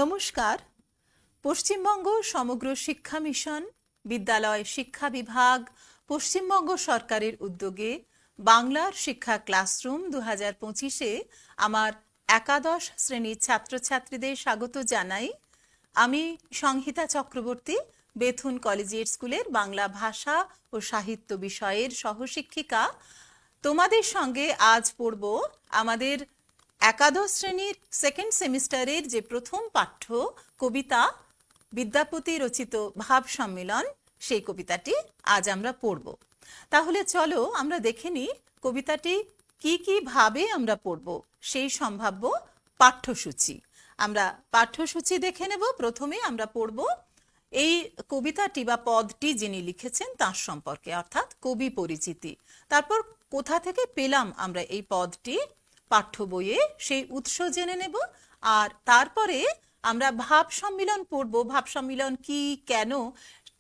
নমস্কার। পশ্চিমবঙ্গ সমগ্র শিক্ষা মিশন, বিদ্যালয় শিক্ষা বিভাগ, পশ্চিমবঙ্গ সরকারের উদ্যোগে বাংলার শিক্ষা ক্লাসরুম 2025-এ আমার একাদশ শ্রেণীর ছাত্রছাত্রীদের স্বাগত জানাই। আমি সংহিতা চক্রবর্তী, বেথুন কলেজিয়েট স্কুলের বাংলা ভাষা ও সাহিত্য বিষয়ের সহশিক্ষিকা। তোমাদের সঙ্গে আজ পড়ব আমাদের একাদশ শ্রেণীর সেকেন্ড সেমিস্টারের যে প্রথম পাঠ্য কবিতা বিদ্যাপতি রচিত ভাব সম্মেলন, সেই কবিতাটি আজ আমরা পড়ব। তাহলে চলো আমরা দেখে নিই কবিতাটি কি ভাবে আমরা পড়ব সেই সম্ভাব্য পাঠ্যসূচি। আমরা পাঠ্যসূচি দেখে নেব। প্রথমে আমরা পড়ব এই কবিতাটি বা পদটি যিনি লিখেছেন তার সম্পর্কে, অর্থাৎ কবি পরিচিতি। তারপর কোথা থেকে পেলাম আমরা এই পদটি পাঠ্য বইয়ে, সেই উৎস জেনে নেব। আর তারপরে আমরা ভাব সম্মিলন পড়ব। ভাব সম্মিলন কি, কেন,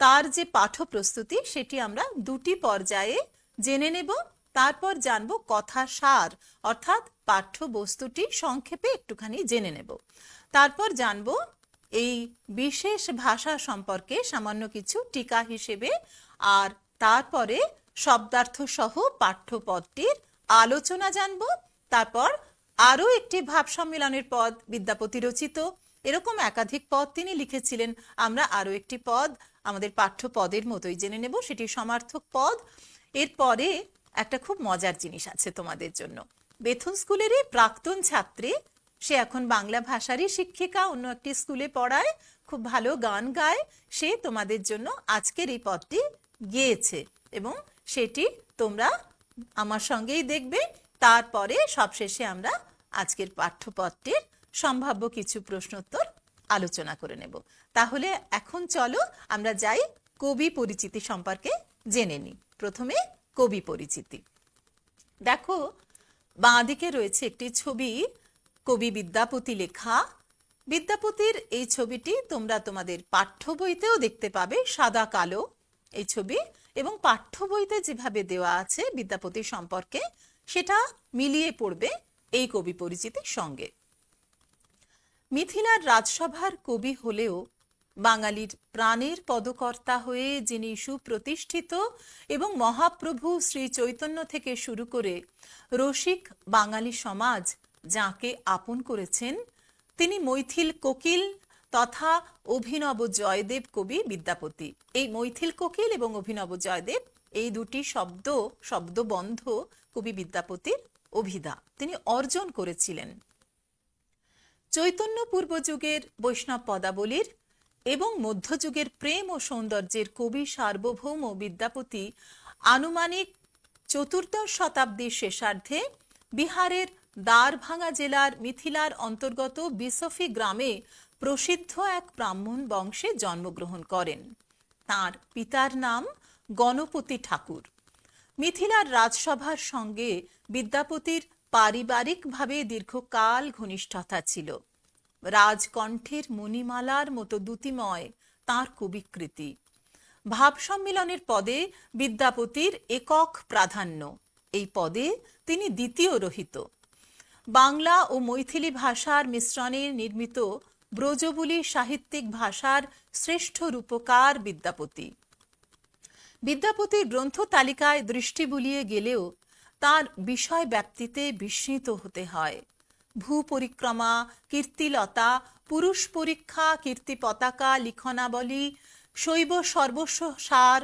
তার যে পাঠ্য প্রস্তুতি সেটি আমরা দুটি পর্যায়ে জেনে নেব। তারপর জানব কথা সার, অর্থাৎ পাঠ্য বস্তুটি সংক্ষেপে একটুখানি জেনে নেব। তারপর জানব এই বিশেষ ভাষা সম্পর্কে সামান্য কিছু টিকা হিসেবে। আর তারপরে শব্দার্থ সহ পাঠ্যপদটির আলোচনা জানব। তারপর আরও একটি ভাব সম্মেলনের পদ বিদ্যাপতি রচিত, এরকম একাধিক পদ তিনি লিখেছিলেন। আমরা আরও একটি পদ আমাদের পাঠ্য পদের মতোই জেনে নেব, সেটি সমার্থক পদ। এরপরে একটা খুব মজার জিনিস আছে তোমাদের জন্য। বেথুন স্কুলেরই প্রাক্তন ছাত্রী, সে এখন বাংলা ভাষারই শিক্ষিকা, অন্য একটি স্কুলে পড়ায়, খুব ভালো গান গায়। সে তোমাদের জন্য আজকের এই পদটি গেয়েছে এবং সেটি তোমরা আমার সঙ্গেই দেখবে। তারপরে সবশেষে আমরা আজকের পাঠ্যপদটির সম্ভাব্য কিছু প্রশ্নোত্তর আলোচনা করে নেব। তাহলে এখন চলো আমরা যাই কবি পরিচিতি সম্পর্কে জেনে নিই। প্রথমে কবি পরিচিতি। দেখো, বাঁদিকে রয়েছে একটি ছবি, কবি বিদ্যাপতি লেখা। বিদ্যাপতির এই ছবিটি তোমরা তোমাদের পাঠ্য বইতেও দেখতে পাবে, সাদা কালো এই ছবি, এবং পাঠ্য বইতে যেভাবে দেওয়া আছে বিদ্যাপতি সম্পর্কে সেটা মিলিয়ে পড়বে এই কবি পরিচিতির সঙ্গে। মিথিলার রাজসভার কবি হলেও বাঙালির প্রাণের পদকর্তা হয়ে যিনি সুপ্রতিষ্ঠিত এবং মহাপ্রভু শ্রী চৈতন্য থেকে শুরু করে রসিক বাঙালি সমাজ যাকে আপন করেছেন, তিনি মৈথিল কোকিল তথা অভিনব জয়দেব কবি বিদ্যাপতি। এই মৈথিল কোকিল এবং অভিনব জয়দেব এই দুটি শব্দবন্ধ কবি বিদ্যাপতির অভিধা তিনি অর্জন করেছিলেন। চৈতন্য পূর্ব যুগের বৈষ্ণব পদাবলীর এবং মধ্যযুগের প্রেম ও সৌন্দর্যের কবি সার্বভৌম বিদ্যাপতি আনুমানিক চতুর্দশ শতাব্দীর শেষার্ধে বিহারের দ্বারভাঙা জেলার মিথিলার অন্তর্গত বিসফি গ্রামে প্রসিদ্ধ এক ব্রাহ্মণ বংশে জন্মগ্রহণ করেন। তাঁর পিতার নাম গণপতি ঠাকুর। মিথিলার রাজসভার সঙ্গে বিদ্যাপতির পারিবারিকভাবে দীর্ঘকাল ঘনিষ্ঠতা ছিল। রাজকণ্ঠের মণিমালার মতো দ্যুতিময় তাঁর কবিকৃতি। ভাব সম্মিলনের পদে বিদ্যাপতির একক প্রাধান্য, এই পদে তিনি দ্বিতীয় রহিত। বাংলা ও মৈথিলি ভাষার মিশ্রণে নির্মিত ব্রজবুলি সাহিত্যিক ভাষার শ্রেষ্ঠ রূপকার বিদ্যাপতি। বিদ্যাপতির গ্রন্থ তালিকায় দৃষ্টি বুলিয়ে গেলেও তার বিষয় ব্যাপ্তিতে বিস্মিত হতে হয়। ভূ পরিক্রমা, কীর্তিলতা, পুরুষ পরীক্ষা, কীর্তি পতাকা, লিখনাবলী, শৈব সর্বস্ব সার,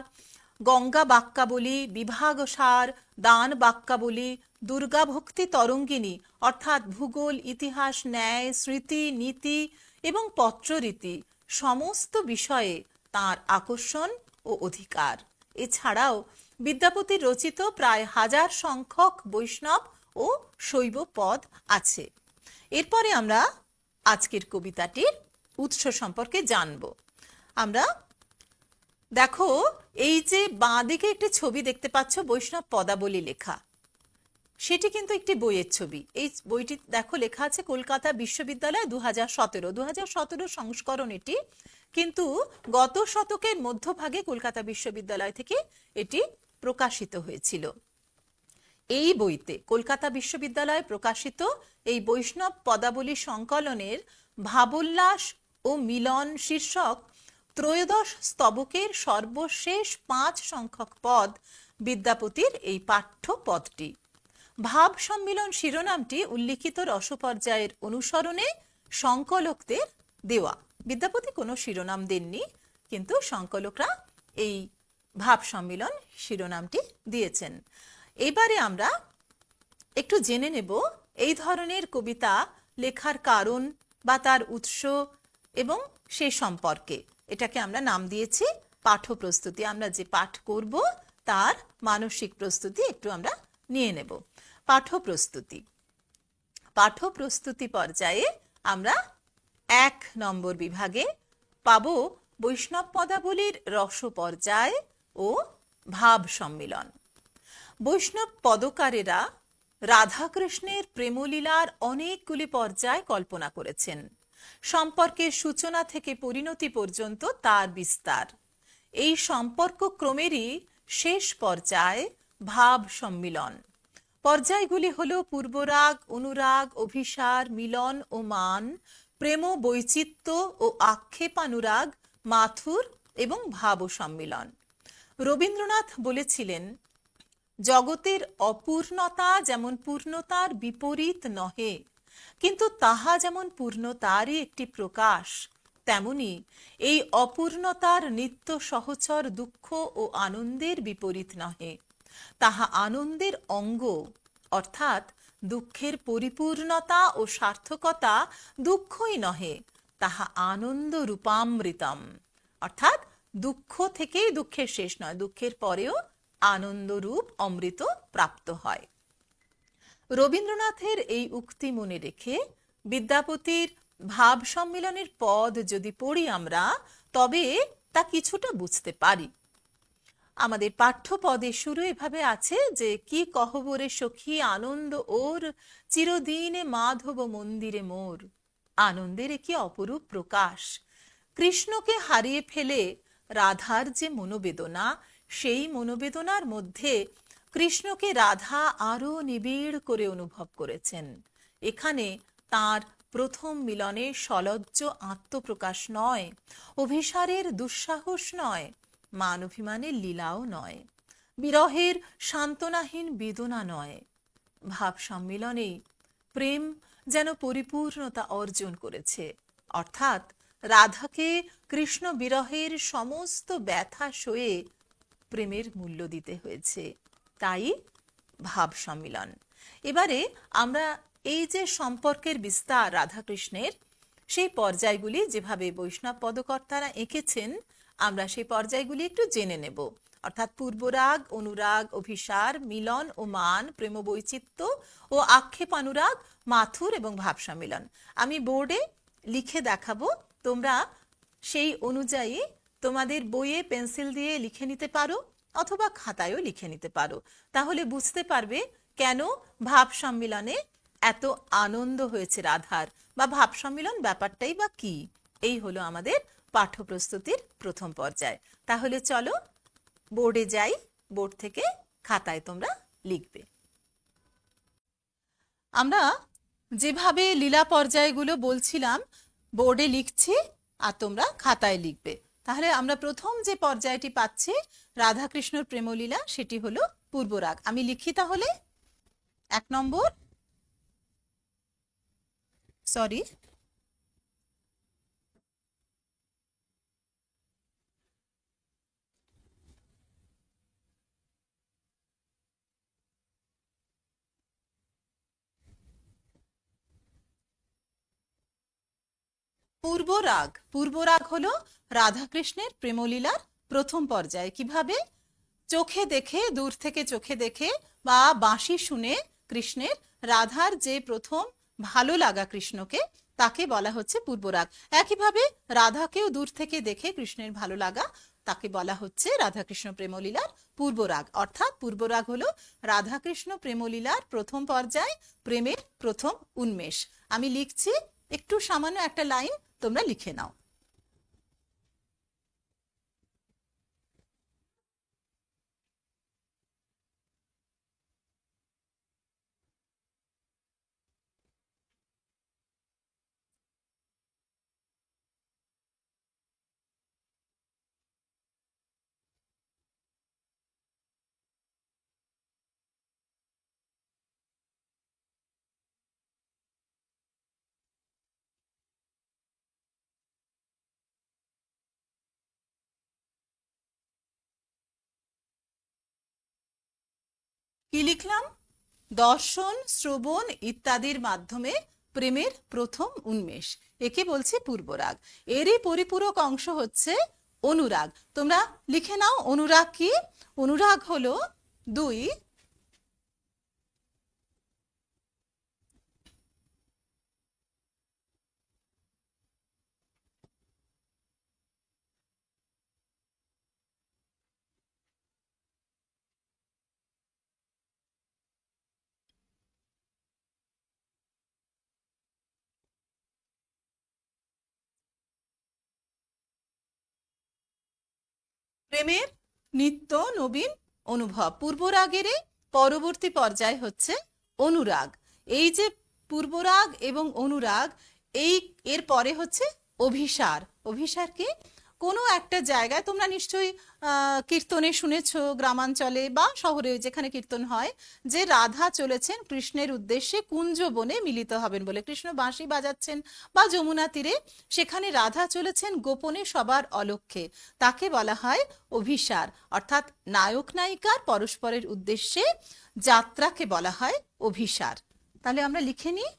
গঙ্গা বাক্যাবলী, বিভাগ সার, দান বাক্যাবলী, দুর্গা ভক্তি তরঙ্গিনী অর্থাৎ ভূগোল, ইতিহাস, ন্যায়, স্মৃতি, নীতি এবং পত্ররীতি সমস্ত বিষয়ে তাঁর আকর্ষণ ও অধিকার। এছাড়াও বিদ্যাপতির রচিত প্রায় 1000 সংখ্যক বৈষ্ণব ও শৈব পদ আছে। এরপরে আমরা আজকের কবিতাটির উৎস সম্পর্কে জানব। আমরা দেখো, এই যে বাঁদিকে একটি ছবি দেখতে পাচ্ছ বৈষ্ণব পদাবলী লেখা, সেটি কিন্তু একটি বইয়ের ছবি। এই বইটি দেখো লেখা আছে কলকাতা বিশ্ববিদ্যালয় 2017 সংস্করণ এটি, কিন্তু গত শতকের মধ্যভাগে কলকাতা বিশ্ববিদ্যালয় থেকে এটি প্রকাশিত হয়েছিল। এই বইতে কলকাতা বিশ্ববিদ্যালয়ে প্রকাশিত এই বৈষ্ণব পদাবলী সংকলনের ভাবোল্লাস ও মিলন শীর্ষক ত্রয়োদশ স্তবকের সর্বশেষ 5 সংখ্যক পদ বিদ্যাপতির এই পাঠ্য পদটি। ভাব সম্মিলন শিরোনামটি উল্লিখিত রসপর্যায়ের অনুসরণে সংকলকদের দেওয়া। বিদ্যাপতি কোনো শিরোনাম দেননি, কিন্তু সংকলকরা এই ভাব সম্মিলন শিরোনামটি দিয়েছেন। এবারে আমরা একটু জেনে নেব এই ধরনের কবিতা লেখার কারণ বা তার উৎস এবং সে সম্পর্কে। এটাকে আমরা নাম দিয়েছি পাঠ্য প্রস্তুতি। আমরা যে পাঠ করব তার মানসিক প্রস্তুতি একটু আমরা নিয়ে নেব। পাঠ্য প্রস্তুতি। পাঠ্য প্রস্তুতি পর্যায়ে আমরা 1 নম্বর বিভাগে পাব বৈষ্ণব পদাবলীর রস পর্যায় ও ভাব সম্মিলন। বৈষ্ণব পদকারেরা রাধাকৃষ্ণের প্রেমলীলার অনেকগুলি পর্যায় কল্পনা করেছেন। সম্পর্কের সূচনা থেকে পরিণতি পর্যন্ত তার বিস্তার। এই সম্পর্ক ক্রমেরই শেষ পর্যায় ভাব সম্মিলন। পর্যায়গুলি হল পূর্বরাগ, অনুরাগ, অভিসার, মিলন ও মান, প্রেম বৈচিত্র্য ও আক্ষেপানুরাগ, মাথুর এবং ভাব সম্মিলন। রবীন্দ্রনাথ বলেছিলেন, জগতের অপূর্ণতা যেমন পূর্ণতার বিপরীত নহে, কিন্তু তাহা যেমন পূর্ণতারই একটি প্রকাশ, তেমনি এই অপূর্ণতার নিত্য সহচর দুঃখ ও আনন্দের বিপরীত নহে, তাহা আনন্দের অঙ্গ, অর্থাৎ দুঃখের পরিপূর্ণতা ও সার্থকতা দুঃখই নহে, তাহা আনন্দ রূপামৃতম, অর্থাৎ দুঃখ থেকেই দুঃখের শেষ নয়, দুঃখের পরেও আনন্দরূপ অমৃত প্রাপ্ত হয়। রবীন্দ্রনাথের এই উক্তি মনে রেখে বিদ্যাপতির ভাব সম্মিলনের পদ যদি পড়ি আমরা, তবে তা কিছুটা বুঝতে পারি। আমাদের পাঠ্য পদে শুরু এভাবে আছে যে, কি কহবরে সখী আনন্দ ওর, চিরদিনে মাধব মন্দিরে মোর, আনন্দের কি অপরূপ প্রকাশ। কৃষ্ণকে হারিয়ে ফেলে রাধার যে মনোবেদনা, সেই মনোবেদনার মধ্যে কৃষ্ণকে রাধা আরো নিবিড় করে অনুভব করেছেন। এখানে তার প্রথম মিলনে সলজ্জ আত্মপ্রকাশ নয়, অভিসারের দুঃসাহস নয়, মান অভিমানের লীলাও নয়, বিরহের সান্ত্বনাহীন বেদনা নয়। ভাব সম্মিলনেই প্রেম যেন পরিপূর্ণতা অর্জন করেছে, অর্থাৎ রাধাকে কৃষ্ণ বিরহের সমস্ত ব্যথা সয়ে প্রেমের মূল্য দিতে হয়েছে, তাই ভাব সম্মিলন। এবারে আমরা এই যে সম্পর্কের বিস্তার রাধাকৃষ্ণের, সেই পর্যায়গুলি যেভাবে বৈষ্ণব পদকর্তারা এঁকেছেন, আমরা সেই পর্যায়গুলি একটু জেনে নেব। অর্থাৎ পূর্বরাগ, অনুরাগ, অভিসার, মিলন ও মান, প্রেম বৈচিত্র্য ও আক্ষেপানুরাগ, মাথুর এবং ভাব সম্মিলন। আমি বোর্ডে লিখে দেখাবো, তোমরা সেই অনুযায়ী তোমাদের বইয়ে পেন্সিল দিয়ে লিখে নিতে পারো অথবা খাতায়ও লিখে নিতে পারো। তাহলে বুঝতে পারবে কেন ভাব সম্মিলনে এত আনন্দ হয়েছে রাধার, বা ভাব সম্মিলন ব্যাপারটাই বা কি। এই হলো আমাদের পাঠ্য প্রস্তুতির প্রথম পর্যায়। তাহলে চলো বোর্ডে যাই, বোর্ড থেকে খাতায় তোমরা লিখবে। আমরা যেভাবে লীলা পর্যায়গুলো বলছিলাম বোর্ডে লিখছি আর তোমরা খাতায় লিখবে। তাহলে আমরা প্রথম যে পর্যায়টি পাচ্ছি রাধাকৃষ্ণর প্রেমলীলা, সেটি হলো পূর্বরাগ। আমি লিখি তাহলে 1 নম্বর, সরি, পূর্বরাগ। পূর্বরাগ হলো রাধাকৃষ্ণের প্রেমলীলার প্রথম পর্যায়। কিভাবে? চোখে দেখে, দূর থেকে চোখে দেখে বা বাঁশি শুনে কৃষ্ণের রাধার যে প্রথম ভালো লাগা কৃষ্ণকে, তাকে বলা হচ্ছে পূর্বরাগ। একইভাবে রাধাকেও দূর থেকে দেখে কৃষ্ণের ভালো লাগা, তাকে বলা হচ্ছে রাধাকৃষ্ণ প্রেমলীলার পূর্বরাগ। অর্থাৎ পূর্বরাগ হলো রাধাকৃষ্ণ প্রেমলীলার প্রথম পর্যায়, প্রেমের প্রথম উন্মেষ। আমি লিখছি, একটু সামান্য একটা লাইন তোমরা লিখে নাও। কি লিখলাম? দর্শন, শ্রবণ ইত্যাদির মাধ্যমে প্রেমের প্রথম উন্মেষ, একে বলছে পূর্বরাগ। এরই পরিপূরক অংশ হচ্ছে অনুরাগ। তোমরা লিখে নাও অনুরাগ কি? অনুরাগ হলো 2, প্রেমের নিত্য নবীন অনুভব। পূর্বরাগের পরবর্তী পর্যায় হচ্ছে অনুরাগ। এই যে পূর্বরাগ এবং অনুরাগ, এর পরে হচ্ছে অভিসার। অভিসার কি? কোনো একটা জায়গায় তোমরা নিশ্চয়ই কীর্তনে শুনেছো, গ্রামাঞ্চলে বা শহরে যেখানে কীর্তন হয়, যে রাধা চলেছেন কৃষ্ণের উদ্দেশ্যে কুঞ্জ বনে মিলিত হবেন বলে। কৃষ্ণ বাঁশি বাজাচ্ছেন বা যমুনা তীরে, সেখানে রাধা চলেছেন গোপনে সবার অলক্ষ্যে, তাকে বলা হয় অভিসার। অর্থাৎ নায়ক নায়িকার পরস্পরের উদ্দেশ্যে যাত্রাকে বলা হয় অভিসার। তাহলে আমরা লিখে নিই।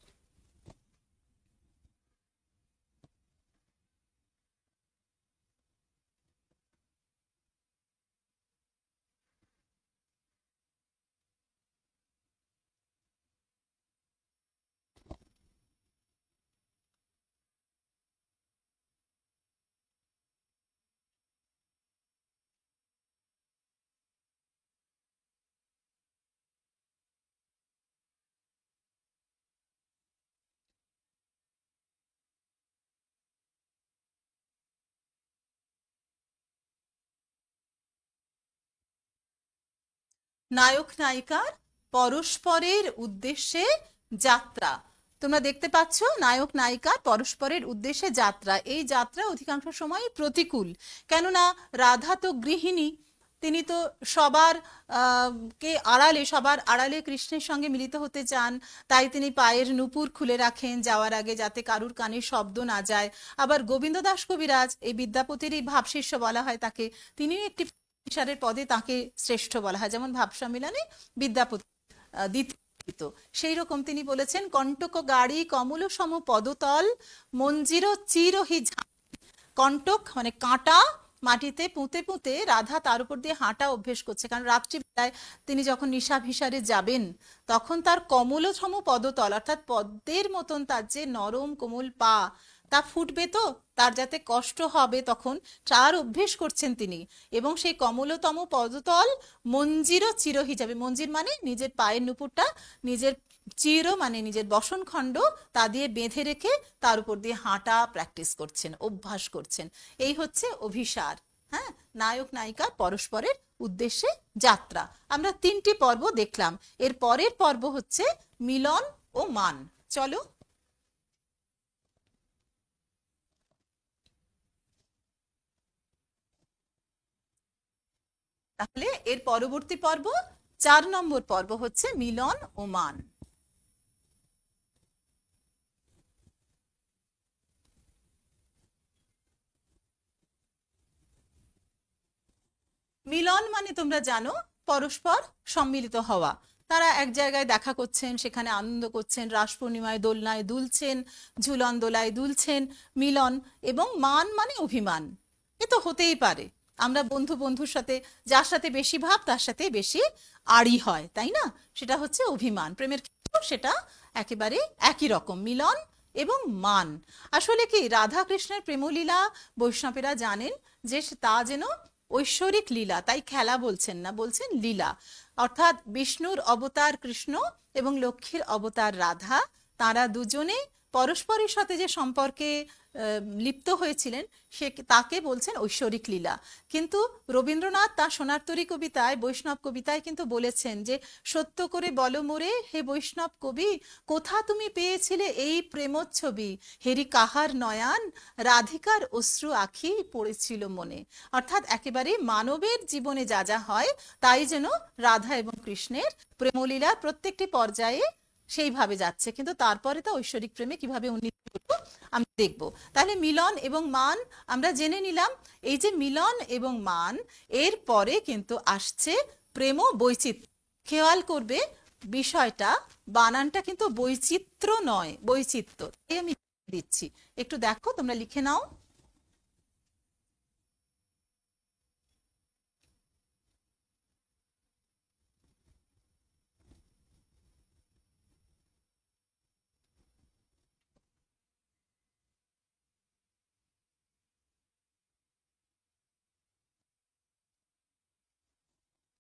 নায়ক নায়িকার পরস্পরের উদ্দেশ্যে যাত্রা। তোমরা দেখতে পাচ্ছ নায়ক নায়িকার পরস্পরের উদ্দেশ্যে যাত্রা। এই যাত্রা অধিকাংশ সময় প্রতিকূল, কেননা রাধা তো গৃহিণী, তিনি তো সবার আড়ালে কৃষ্ণের সঙ্গে মিলিত হতে চান। তাই তিনি পায়ের নূপুর খুলে রাখেন যাওয়ার আগে, যাতে কারুর কানে শব্দ না যায়। আবার গোবিন্দ দাস কবিরাজ, এই বিদ্যাপতিরই ভাবশিষ্য বলা হয় তাকে, তিনিও একটি বিচারের পদে তাকে শ্রেষ্ঠ বলা হয়, যেমন ভাব সম্মিলনে বিদ্যাপতি দ্বিতীয়। সেই রকম তিনি বলেছেন, কণ্টক গাড়ি কমল সম পদতল মঞ্জির চিরহি। কণ্টক মানে কাঁটা, মাটিতে পুঁতে পুঁতে রাধা তার উপর দিয়ে হাঁটা অভ্যেস করছে, কারণ রাত্রিবেলায় তিনি যখন নিশাভিসারে যাবেন, তখন তার কমলসম পদতল, অর্থাৎ পদ্মের মতন তার যে নরম কোমল পা, তা ফুটবে, তো তার যাতে কষ্ট হবে, তখন তার অভ্যেস করছেন তিনি। এবং সেই কমলতম পদতল মঞ্জিরও চির হিসাবে, মঞ্জির মানে নিজের পায়ের নুপুরটা, নিজের চির মানে নিজের বসনখণ্ড, তা দিয়ে বেঁধে রেখে তার উপর দিয়ে হাঁটা প্র্যাকটিস করছেন, অভ্যাস করছেন। এই হচ্ছে অভিসার। হ্যাঁ, নায়ক নায়িকার পরস্পরের উদ্দেশ্যে যাত্রা। আমরা 3টি পর্ব দেখলাম। এর পরের পর্ব হচ্ছে মিলন ও মান। চলো। তাহলে এর পরবর্তী পর্ব, 4 নম্বর পর্ব হচ্ছে মিলন ও মান। মিলন মানে তোমরা জানো, পরস্পর সম্মিলিত হওয়া। তারা এক জায়গায় দেখা করছেন, সেখানে আনন্দ করছেন, রাস পূর্ণিমায় দোলনায় দুলছেন, ঝুলন দোলায় দুলছেন, মিলন। এবং মান মানে অভিমান। এ তো হতেই পারে, আমরা বন্ধু বন্ধুর সাথে যার সাথে বেশি ভাব তার সাথে বেশি আড়ি হয়, তাই না? সেটা হচ্ছে অভিমান। প্রেমের ক্ষেত্রেও সেটা একেবারে একই রকম, মিলন এবং মান। আসলে কি, রাধা কৃষ্ণের প্রেমলীলা বৈষ্ণবেরা জানেন যে তা যেন ঐশ্বরিক লীলা, তাই খেলা বলছেন না, বলছেন লীলা। অর্থাৎ বিষ্ণুর অবতার কৃষ্ণ এবং লক্ষ্মীর অবতার রাধা, তারা দুজনে পরস্পরের সাথে যে সম্পর্কে লিপ্ত হয়েছিলেন, তাকে বলছেন ঐশ্বরিক লীলা। কিন্তু রবীন্দ্রনাথ তার সোনারতরী কবিতায়, বৈষ্ণব কবিতায় কিন্তু বলেছেন যে, সত্য করে বলো মোরে হে বৈষ্ণব কবি, কোথা তুমি পেয়েছিলে এই প্রেমচ্ছবি, হেরি কাহার নয়ান রাধিকার অশ্রু আখি পড়েছিল মনে। অর্থাৎ একেবারে মানবের জীবনে যা যা হয়, তাই যেন রাধা এবং কৃষ্ণের প্রেমলীলার প্রত্যেকটি পর্যায়ে সেইভাবে যাচ্ছে। কিন্তু তারপরে তা ঐশ্বরিক প্রেমে কিভাবে উন্নীত হলো আমরা দেখব। তাহলে মিলন এবং মান আমরা জেনে নিলাম। এই যে মিলন এবং মান, এর পরে কিন্তু আসছে প্রেম বৈচিত্র্য। খেয়াল করবে বিষয়টা, বানানটা কিন্তু বৈচিত্র্য নয়, বৈচিত্র্য। এই আমি দিচ্ছি, একটু দেখো, তোমরা লিখে নাও।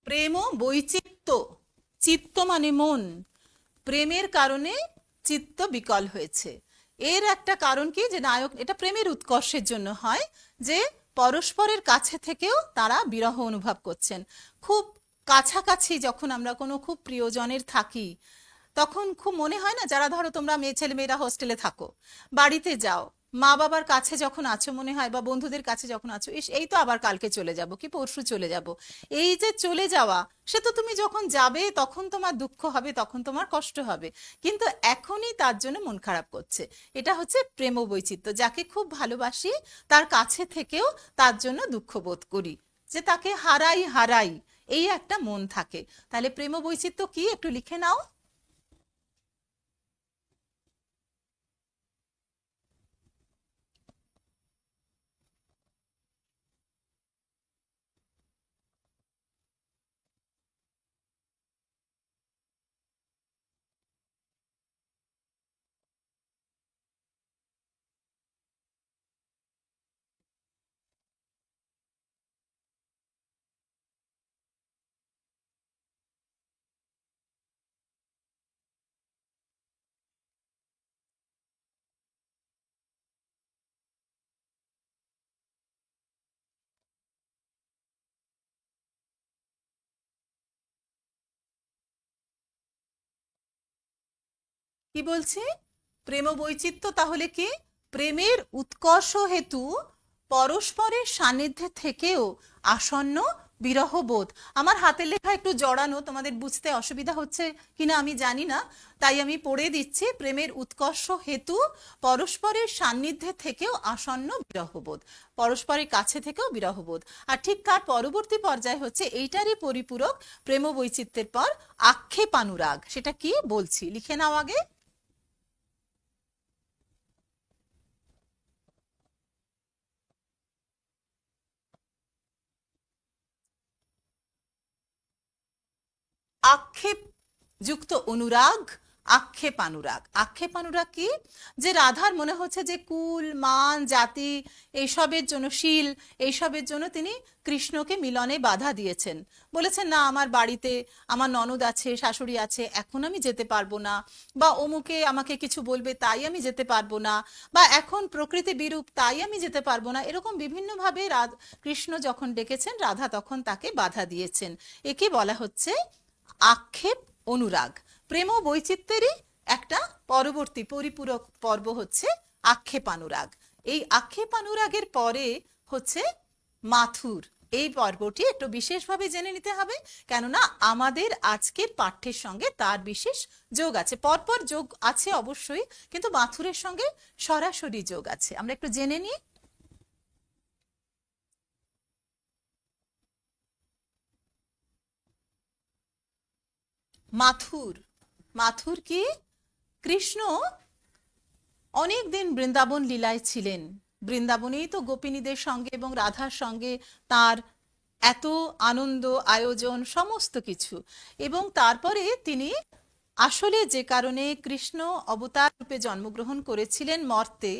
প্রেম ও বৈচিত্র্য, চিত্ত মানে মন, প্রেমের কারণে চিত্ত বিকল হয়েছে। এর একটা কারণ কি, যে নায়ক, এটা প্রেমের উৎকর্ষের জন্য হয়, যে পরস্পরের কাছে থেকেও তারা বিরহ অনুভব করছেন। খুব কাছাকাছি যখন আমরা কোনো খুব প্রিয়জনের থাকি, তখন খুব মনে হয় না, যারা ধরো তোমরা মেয়ে ছেলে মেয়েরা হোস্টেলে থাকো, বাড়িতে যাও, মা বাবার কাছে যখন আছো মনে হয়, বা বন্ধুদের কাছে যখন আছো, ইস এই তো আবার কালকে চলে যাব কি পরশু চলে যাব। এই যে চলে যাওয়া, সে তো তুমি যখন যাবে তখন তোমার দুঃখ হবে, তখন তোমার কষ্ট হবে, কিন্তু এখনই তার জন্য মন খারাপ করছে। এটা হচ্ছে প্রেম বৈচিত্র্য। যাকে খুব ভালোবাসি তার কাছে থেকেও তার জন্য দুঃখ বোধ করি, যে তাকে হারাই হারাই, এই একটা মন থাকে। তাহলে প্রেম বৈচিত্র্য কি, একটু লিখে নাও। কি বলছি, প্রেম বৈচিত্র্য তাহলে কি, প্রেমের উৎকর্ষ হেতু পরস্পরের সান্নিধ্যে থেকেও আসন্ন বিরহ বোধ। আমার হাতের লেখা একটু জড়ানো, তোমাদের বুঝতে অসুবিধা হচ্ছে কিনা আমি জানি না, তাই আমি পড়ে দিচ্ছি। প্রেমের উৎকর্ষ হেতু পরস্পরের সান্নিধ্যে থেকেও আসন্ন বিরহবোধ, পরস্পরের কাছে থেকেও বিরহবোধ। আর ঠিক তার পরবর্তী পর্যায়ে হচ্ছে এইটারই পরিপূরক প্রেম বৈচিত্র্যের পর আক্ষেপানুরাগ। সেটা কি বলছি, লিখে নাও আগে। আক্ষেপ যুক্ত অনুরাগ, আক্ষেপানুরাগ। আক্ষেপানুরাগ কি, যে রাধার মনে হচ্ছে যে কুল মান জাতি এইসবের জন্য, শীল এইসবের জন্য তিনি কৃষ্ণকে মিলনে বাধা দিয়েছেন, বলেছেন না আমার বাড়িতে আমার ননদ আছে, শাশুড়ি আছে, এখন আমি যেতে পারবো না, বা অমুকে আমাকে কিছু বলবে তাই আমি যেতে পারবো না, বা এখন প্রকৃতি বিরূপ তাই আমি যেতে পারবো না, এরকম বিভিন্নভাবে কৃষ্ণ যখন ডেকেছেন, রাধা তখন তাকে বাধা দিয়েছেন। একে বলা হচ্ছে আক্ষেপ অনুরাগ। প্রেম ও বৈচিত্র্যেরই একটা পরবর্তী পরিপূরক পর্ব হচ্ছে আক্ষেপানুরাগ। এই আক্ষেপানুরাগের পরে হচ্ছে মাথুর। এই পর্বটি একটু বিশেষভাবে জেনে নিতে হবে, কেননা আমাদের আজকের পাঠ্যের সঙ্গে তার বিশেষ যোগ আছে। পরপর যোগ আছে অবশ্যই, কিন্তু মাথুরের সঙ্গে সরাসরি যোগ আছে। আমরা একটু জেনে নিই। মাথুর, মাথুর কি, কৃষ্ণ অনেক দিন বৃন্দাবন লীলায় ছিলেন, বৃন্দাবনেই তো গোপিনীদের সঙ্গে এবং রাধার সঙ্গে তার এত আনন্দ আয়োজন সমস্ত কিছু। এবং তারপরে তিনি আসলে যে কারণে কৃষ্ণ অবতার রূপে জন্মগ্রহণ করেছিলেন মর্তে,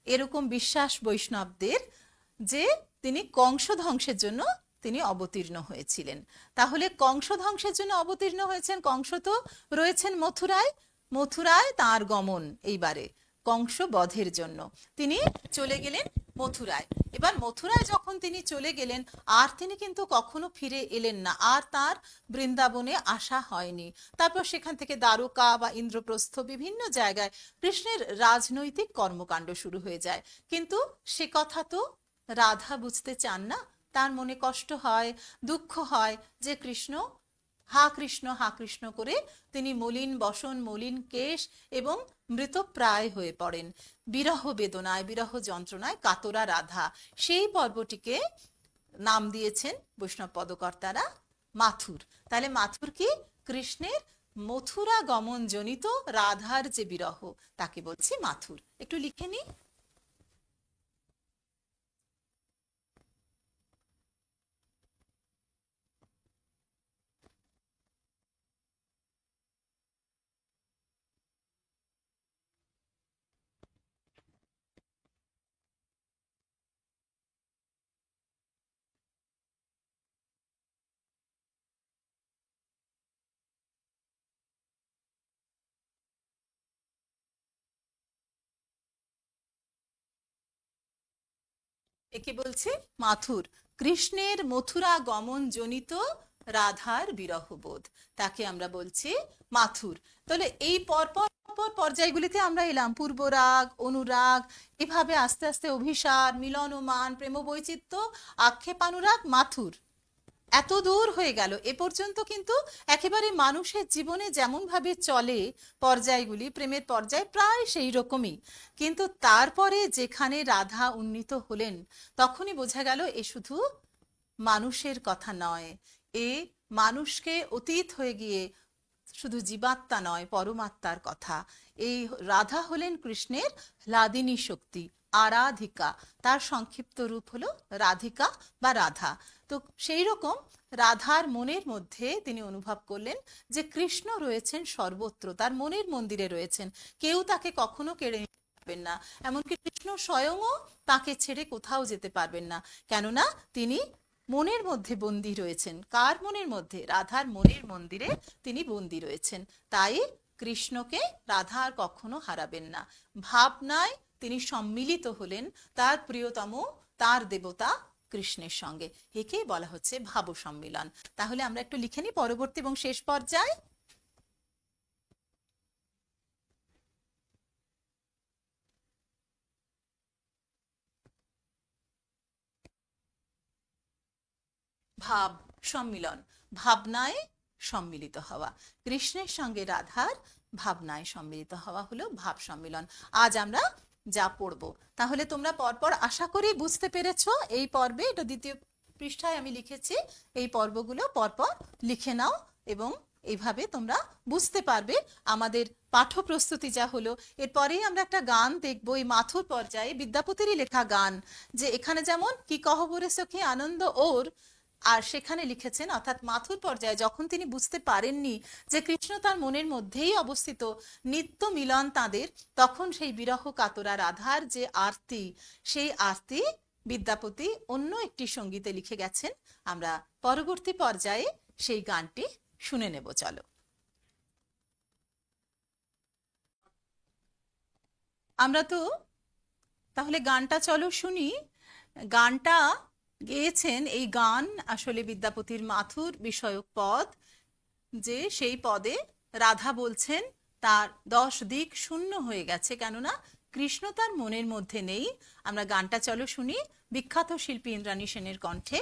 এরকম বিশ্বাস বৈষ্ণবদের, যে তিনি কংস ধ্বংসের জন্য তিনি অবতীর্ণ হয়েছিলেন। তাহলে কংস ধ্বংসের জন্য অবতীর্ণ হয়েছেন, কংস তো রয়েছেন মথুরায়, মথুরায় তার গমন এইবারে কংস বধের জন্য তিনি চলে গেলেন মথুরায়। এবার মথুরায় যখন তিনি চলে গেলেন, আর তিনি কিন্তু কখনো ফিরে এলেন না, আর তার বৃন্দাবনে আসা হয়নি। তারপর সেখান থেকে দ্বারকা বা ইন্দ্রপ্রস্থ বিভিন্ন জায়গায় কৃষ্ণের রাজনৈতিক কর্মকাণ্ড শুরু হয়ে যায়। কিন্তু সে কথা তো রাধা বুঝতে চান না, তার মনে কষ্ট হয়, দুঃখ হয়, যে কৃষ্ণ হা কৃষ্ণ করে তিনি মলিন বসন, মলিন কেশ এবং মৃতপ্রায় হয়ে পড়েন। বিরহ বেদনায়, বিরহ যন্ত্রণায় কাতরা রাধা। সেই পর্বটিকে নাম দিয়েছেন বৈষ্ণব পদকর্তারা মাথুর। তাহলে মাথুর কি? কৃষ্ণের মথুরা গমন জনিত রাধার যে বিরহ তাকে বলছি মাথুর। একটু লিখে নি। একে বলছে মাথুর। কৃষ্ণের মথুরা গমন জনিত রাধার বিরহবোধ, তাকে আমরা বলছি মাথুর। তাহলে এই পরপর পর্যায়গুলিতে আমরা এলাম, পূর্বরাগ, অনুরাগ, এভাবে আস্তে আস্তে অভিসার, মিলনমান, প্রেম বৈচিত্র্য, আক্ষেপানুরাগ, মাথুর, এত দূর হয়ে গেল। এ পর্যন্ত কিন্তু একেবারে মানুষের জীবনে যেমন ভাবে চলে পর্যায়গুলি, প্রেমের পর্যায় প্রায় সেই রকমই। কিন্তু তারপরে যেখানে রাধা উন্নীত হলেন তখনই বোঝা গেল এ শুধু মানুষের কথা নয়, এ মানুষকে অতীত হয়ে গিয়ে শুধু জীবাত্মা নয়, পরমাত্মার কথা। এই রাধা হলেন কৃষ্ণের হ্লাদিনী শক্তি, আরাধিকা। তার সংক্ষিপ্ত রূপ হলো রাধিকা বা রাধা। তো সেই রকম রাধার মনের মধ্যে তিনি অনুভব করলেন যে কৃষ্ণ রয়েছেন সর্বত্র, তার মনের মন্দিরে রয়েছেন, কেউ তাকে কখনো কেড়ে নিতে পারবেন না। এমনকি কৃষ্ণ স্বয়ংও তাকে ছেড়ে কোথাও যেতে পারবেন না, কেননা তিনি মনের মধ্যে বন্দী রয়েছেন। কার মনের মধ্যে? রাধার মনের মন্দিরে তিনি বন্দী রয়েছেন। তাই কৃষ্ণকে রাধা আর কখনো হারাবেন না। ভাবনায় তিনি সম্মিলিত হলেন তার প্রিয়তম, তার দেবতা কৃষ্ণের সঙ্গে। একে বলা হচ্ছে ভাব সম্মিলন। তাহলে আমরা একটু লিখে নিই পরবর্তী এবং শেষ পর্যায়। ভাব সম্মিলন, ভাবনায় সম্মিলিত হওয়া। কৃষ্ণের সঙ্গে রাধার ভাবনায় সম্মিলিত হওয়া হলো ভাব সম্মিলন। আজ আমরা যা পড়ব, তাহলে তোমরা পরপর আশা করি বুঝতে পেরেছো। এই পর্বে, এটা দ্বিতীয় পৃষ্ঠায় আমি লিখেছি, এই পর্বগুলো পরপর লিখে নাও এবং এইভাবে তোমরা বুঝতে পারবে আমাদের পাঠ্য প্রস্তুতি যা হলো। এরপরেই আমরা একটা গান দেখবো, এই মাথুর পর্যায়ে বিদ্যাপতিরই লেখা গান, যে এখানে যেমন কি কহবরে সখী আনন্দ ওর, আর সেখানে লিখেছেন, অর্থাৎ মাথুর পর্যায়ে যখন তিনি বুঝতে পারেননি যে কৃষ্ণ তার মনের মধ্যেই অবস্থিত, নিত্য মিলন তাদের, তখন সেই বিরহ কাতরা রাধার যে আরতি, সেই আরতি বিদ্যাপতি অন্য একটি সঙ্গীতে লিখে গেছেন। আমরা পরবর্তী পর্যায়ে সেই গানটি শুনে নেব। চলো আমরা তো তাহলে গানটা চলো শুনি। গানটা গেয়েছেন, এই গান আসলে বিদ্যাপতির মাথুর বিষয়ক পদ, যে সেই পদে রাধা বলছেন তার 10 দিক শূন্য হয়ে গেছে, কেননা কৃষ্ণ তার মনের মধ্যে নেই। আমরা গানটা চলো শুনি। বিখ্যাত শিল্পী ইন্দ্রাণী সেনের কণ্ঠে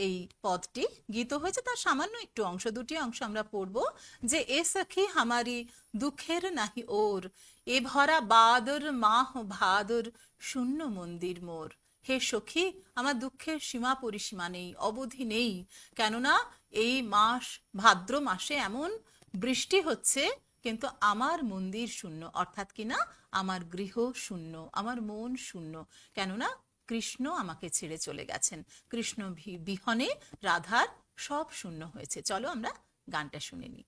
এই পদটি গীত হয়েছে, তার সামান্য একটু অংশ, দুটি অংশ আমরা পড়ব। যে এ সখী হামারি দুঃখের নাহি ওর, এ ভরা বাদর মাহ ভাদর শূন্য মন্দির মোর। হে সখী, আমার দুঃখের সীমা পরিসীমা নেই, অবধি নেই, কেননা এই মাস, ভাদ্র মাসে এমন বৃষ্টি হচ্ছে কিন্তু আমার মন্দির শূন্য, অর্থাৎ কিনা আমার গৃহ শূন্য, আমার মন শূন্য, কেননা কৃষ্ণ আমাকে ছেড়ে চলে গেছেন। কৃষ্ণ বিহনে রাধার সব শূন্য হয়েছে। চলো আমরা গানটা শুনে নিই।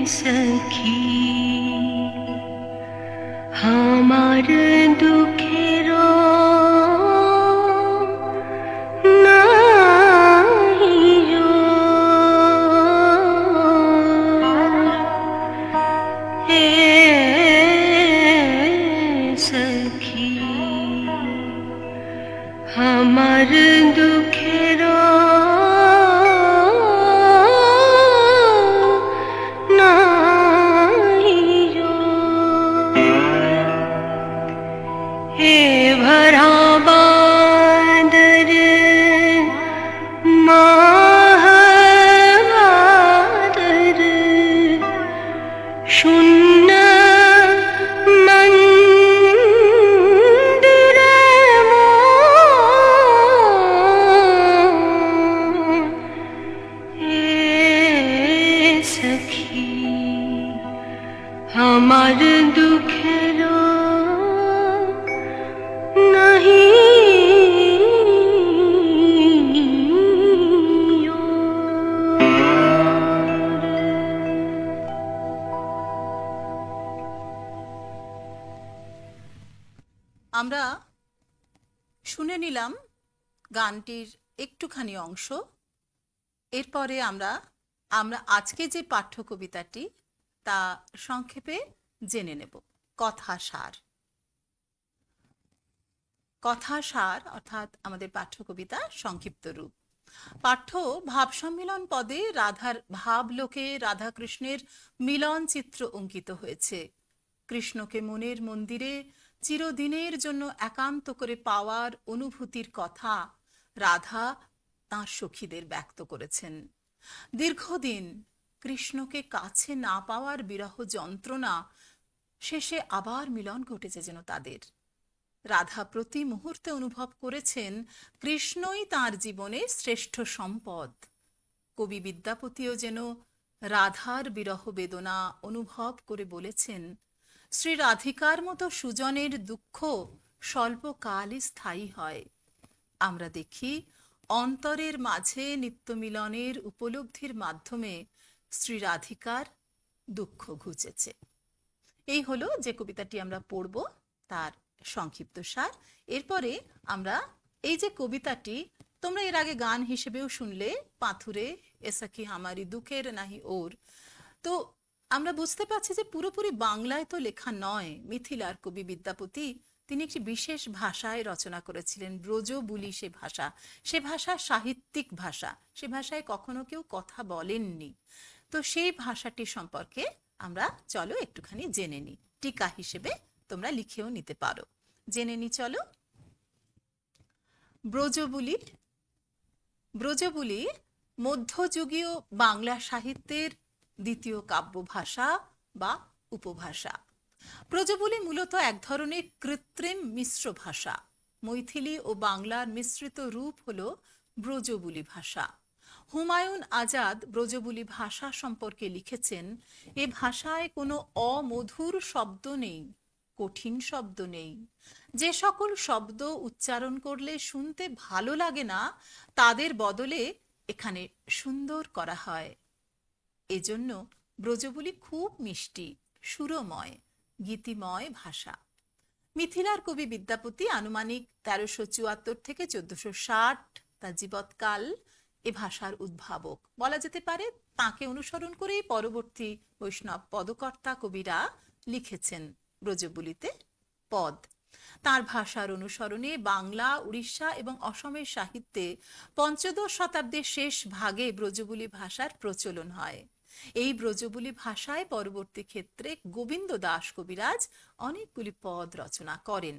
सखी हमार दुखे আমার দুঃখের নাই হে ভরা বাদর মাহবাদর শূন্য मंदिर सखी हमार दुखेर আমরা শুনে নিলাম গানটির একটুখানি অংশ। এরপরে আমরা আজকে যে পাঠ্য কবিতাটি তা সংক্ষেপে জেনে নেব। কথাসার অর্থাৎ আমাদের পাঠ্য কবিতা সংক্ষিপ্ত রূপ। পাঠ্য ভাব সম্মিলন পদে রাধার ভাবলোকে রাধাকৃষ্ণের মিলন চিত্র অঙ্কিত হয়েছে। কৃষ্ণকে মনের মন্দিরে চিরদিনের জন্য একান্ত করে পাওয়ার অনুভূতির কথা রাধা তাঁর সখীদের ব্যক্ত করেছেন। দীর্ঘদিন কৃষ্ণকে কাছে না পাওয়ার বিরহ যন্ত্রণা শেষে আবার মিলন ঘটেছে যেন তাদের। রাধা প্রতি মুহূর্তে অনুভব করেছেন কৃষ্ণই তাঁর জীবনে শ্রেষ্ঠ সম্পদ। কবি বিদ্যাপতিও যেন রাধার বিরহ বেদনা অনুভব করে বলেছেন, শ্রী রাধিকার মতো সুজনের দুঃখ স্বল্পকালই স্থায়ী হয়। আমরা দেখি অন্তরের মাঝে নিত্য মিলনের উপলব্ধির মাধ্যমে শ্রী রাধিকার দুঃখ ঘুচেছে। এই হলো যে কবিতাটি আমরা পড়ব তার সংক্ষিপ্ত সার। এরপরে আমরা এই যে কবিতাটি তোমরা এর আগে গান হিসেবেও শুনলে, পাথুরে এসাকি হামারি দুঃখের নাহি ওর, তো আমরা বুঝতে পারছি যে পুরোপুরি বাংলায় তো লেখা নয়। মিথিলার কবি বিদ্যাপতি তিনি একটি বিশেষ ভাষায় রচনা করেছিলেন, ব্রজবুলি সে ভাষা সাহিত্যিক ভাষা, সে ভাষায় কখনো কেউ কথা বলেননি। তো সেই ভাষাটি সম্পর্কে আমরা চলো একটুখানি জেনে নিই। টিকা হিসেবে তোমরা লিখেও নিতে পারো। জেনে নি চলো। ব্রজবুলি মধ্যযুগীয় বাংলা সাহিত্যের দ্বিতীয় কাব্য ভাষা বা উপভাষা। ব্রজবুলি মূলত এক ধরনের কৃত্রিম মিশ্র ভাষা। মৈথিলি ও বাংলার মিশ্রিত রূপ হল ব্রজবুলি ভাষা। হুমায়ুন আজাদ ব্রজবুলি ভাষা সম্পর্কে লিখেছেন, এ ভাষায় কোনো অমধুর শব্দ নেই, কঠিন শব্দ নেই। যে সকল শব্দ উচ্চারণ করলে শুনতে ভালো লাগে না, তাদের বদলে এখানে সুন্দর করা হয়। এজন্য ব্রজবুলি খুব মিষ্টি, সুরময়, গীতিময় ভাষা। মিথিলার কবি বিদ্যাপতি আনুমানিক 1374 থেকে 1460 তার জীবৎকাল এ ভাষার উদ্ভাবক বলা যেতে পারে। তাকে অনুসরণ করেই পরবর্তী বৈষ্ণব পদকর্তা কবিরা লিখেছেন ব্রজবুলিতে পদ। তার ভাষার অনুসরণে বাংলা, উড়িষ্যা এবং অসমের সাহিত্যে পঞ্চদশ শতাব্দীর শেষ ভাগে ব্রজবুলি ভাষার প্রচলন হয়। এই ব্রজবুলি ভাষায় পরবর্তী ক্ষেত্রে গোবিন্দ দাস কবিরাজ অনেকগুলি পদ রচনা করেন।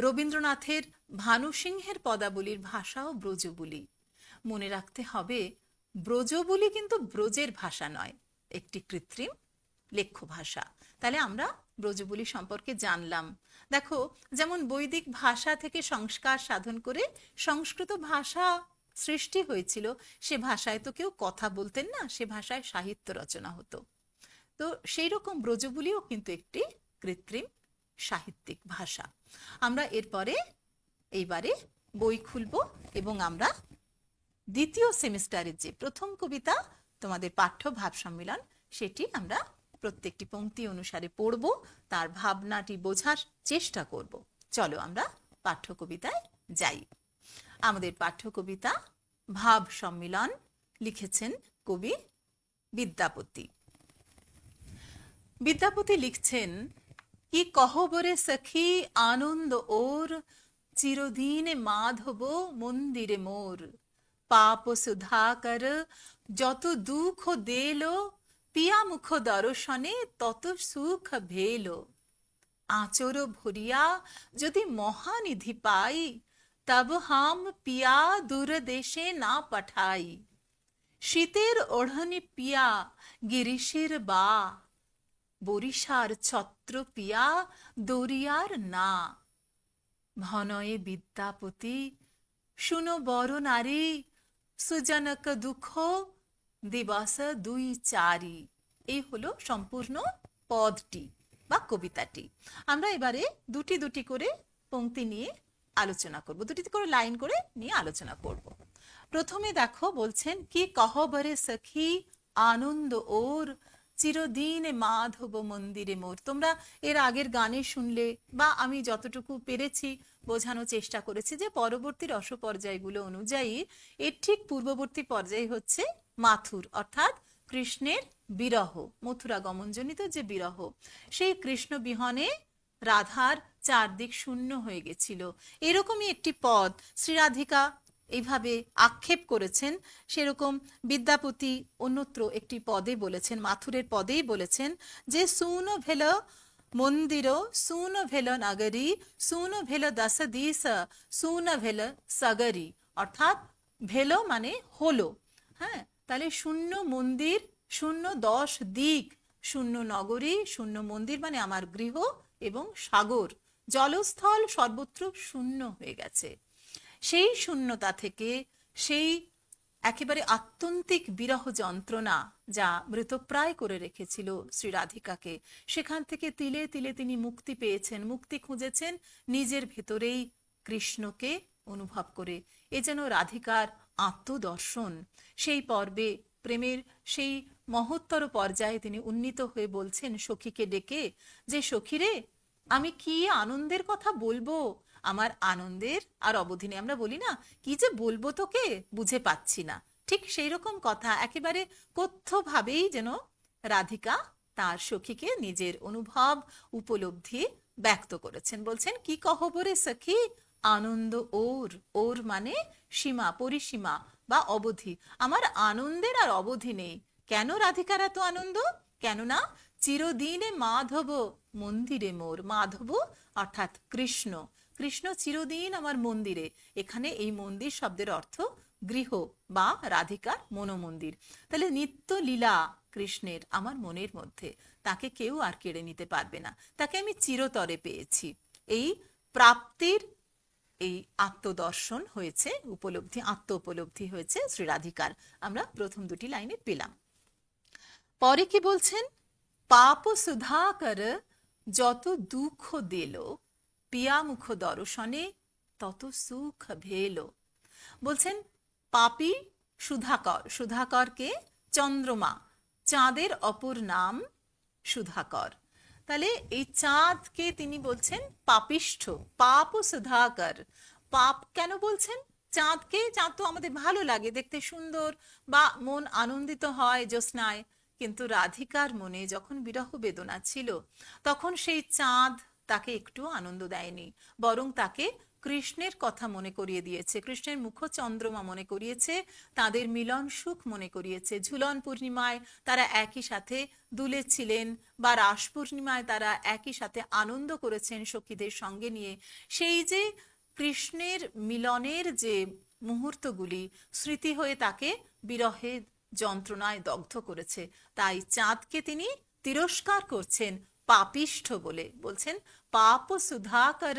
রবীন্দ্রনাথের ভানু সিংহের পদাবলীর ভাষাও ব্রজবুলি। মনে রাখতে হবে, ব্রজবুলি কিন্তু ব্রজের ভাষা নয়, একটি কৃত্রিম লেখ্য ভাষা। তাহলে আমরা ব্রজবুলি সম্পর্কে জানলাম। দেখো, যেমন বৈদিক ভাষা থেকে সংস্কার সাধন করে সংস্কৃত ভাষা সৃষ্টি হয়েছিল, সে ভাষায় তো কেউ কথা বলতেন না, সে ভাষায় সাহিত্য রচনা হতো। তো সেই রকম ব্রজবুলিও কিন্তু একটি কৃত্রিম সাহিত্যিক ভাষা। আমরা এইবারে বই খুলব এবং আমরা দ্বিতীয় সেমিস্টারের যে প্রথম কবিতা তোমাদের পাঠ্য ভাব সম্মিলন, সেটি আমরা প্রত্যেকটি পংক্তি অনুসারে পড়ব, তার ভাবনাটি বোঝার চেষ্টা করব। চলো আমরা পাঠ্য কবিতায় যাই। আমাদের পাঠ্য কবিতা ভাব সম্মিলন, লিখেছেন কবি বিদ্যাপতি। বিদ্যাপতি লিখছেন, কি কহবরে সখী আনন্দ ওর, চিরদিন মাধব মন্দিরে মোর, পাপ সুধাকর যত দুঃখ দেলো, পিয়া মুখ দর্শনে তত সুখ ভেলো। আচর ভরিয়া যদি মহানিধি পাই, তব হাম পিয়া দূর দেশে না পাঠাই। শীতের ওঢ়নি পিয়া গিরিশের বা, বরিশার ছত্র পিয়া দরিয়ার না। ভনয়ে বিদ্যাপতি শুনো বড় নারী, সুজনক দুঃখ দিবস দুই চারি। এই হলো সম্পূর্ণ পদটি বা কবিতাটি। আমরা এবারে দুটি দুটি করে পংক্তি নিয়ে আলোচনা করব, দুটি করে লাইন করে নিয়ে আলোচনা করব। প্রথমে দেখো বলছেন, কি কহবরে সখী আনন্দ ওর, চিরদিন মাধব মন্দিরে মোর। তোমরা এর আগের গানে শুনলে বা আমি যতটুকু পেরেছি বোঝানোর চেষ্টা করেছি যে পরবর্তী রস পর্যায়গুলো অনুযায়ী এর ঠিক পূর্ববর্তী পর্যায় হচ্ছে মাথুর, অর্থাৎ কৃষ্ণের বিরহ, মথুরা গমনজনিত যে বিরহ। সেই কৃষ্ণ বিহনে রাধার চারদিক শূন্য হয়ে গেছিল, এরকমই একটি পদ শ্রীরাধিকা এইভাবে আক্ষেপ করেছেন। সেরকম বিদ্যাপতি অন্যত্র একটি পদে বলেছেন, মাথুরের পদেই বলেছেন যে সুন ভেল মন্দির সুন ভেল নগরী, সুন ভেল দশ দিস সুন ভেল সগরি। অর্থাৎ ভেল মানে হলো, হ্যাঁ, তাহলে শূন্য মন্দির, শূন্য 10 দিক, শূন্য নগরী, শূন্য মন্দির মানে আমার গৃহ এবং সাগর, জলস্থল সর্বত্র শূন্য হয়ে গেছে। সেই শূন্যতা থেকে, সেই একেবারে আত্যন্তিক বিরহ যন্ত্রণা যা মৃতপ্রায় করে রেখেছিল শ্রী রাধিকাকে, সেখান থেকে তিলে তিলে তিনি মুক্তি পেয়েছেন, মুক্তি খুঁজেছেন নিজের ভেতরেই কৃষ্ণকে অনুভব করে। এ যেন রাধিকার আত্মদর্শন। সেই পর্বে প্রেমের সেই মহত্তর পর্যায়ে তিনি উন্নীত হয়ে বলছেন সখীকে ডেকে যে, সখীরে আমি কি আনন্দের কথা বলবো, আমার আনন্দের আর অবধি নেই। আমরা বলি না, কি যে বলবো তোকে বুঝে পাচ্ছি না, ঠিক সেই রকম কথা একেবারে কথ্যভাবেই যেন রাধিকা তার সখীকে নিজের অনুভব উপলব্ধি ব্যক্ত করেছেন। বলছেন, কি কহবরে সখী আনন্দ ওর, ওর মানে সীমা, পরিসীমা বা অবধি। আমার আনন্দের আর অবধি নেই। কেন রাধিকার এত আনন্দ? কেননা চিরদিনে মাধব মন্দিরে মোর। মাধব অর্থাৎ কৃষ্ণ, কৃষ্ণ চিরদিন আমার মন্দিরে। এখানে এই মন্দির শব্দের অর্থ গৃহ বা রাধিকার মনোমন্দির। তাহলে নিত্য লীলা কৃষ্ণের আমার মনের মধ্যে, তাকে কেউ আর কেড়ে নিতে পারবে না, তাকে আমি চিরতরে পেয়েছি। এই প্রাপ্তির এই আত্মদর্শন হয়েছে, উপলব্ধি, আত্ম উপলব্ধি হয়েছে শ্রী রাধিকার। আমরা প্রথম দুটি লাইনে পেলাম। পরে কি বলছেন, পাপ সুধাকর যত দুঃখ দিল, পিয়া মুখ দর্শনে তত সুখ ভেলো। বলছেন পাপী সুধাকর, সুধাকরকে চন্দ্রমা, চাঁদের অপর নাম সুধাকর। তাহলে এই চাঁদকে তিনি বলছেন পাপিষ্ঠ, পাপ সুধাকর। পাপ কেন বলছেন চাঁদকে? চাঁদ তো আমাদের ভালো লাগে, দেখতে সুন্দর বা মন আনন্দিত হয় জ্যোৎস্নায়। কিন্তু রাধিকার মনে যখন বিরহ বেদনা ছিল, তখন সেই চাঁদ তাকে একটু আনন্দ দেয়নি, বরং তাকে কৃষ্ণের কথা মনে করিয়ে দিয়েছে, কৃষ্ণের মুখ চন্দ্রমা মনে করিয়েছে, তাদের মিলন সুখ মনে করিয়েছে। ঝুলন পূর্ণিমায় তারা একই সাথে দুলেছিলেন, বা রাস পূর্ণিমায় তারা একই সাথে আনন্দ করেছেন সখীদের সঙ্গে নিয়ে। সেই যে কৃষ্ণের মিলনের যে মুহূর্তগুলি স্মৃতি হয়ে তাকে বিরহে যন্ত্রণায় দগ্ধ করেছে। তাই চাঁদকে তিনি তিরস্কার করছেন পাপিষ্ঠ বলে। বলছেন পাপ সুধাকর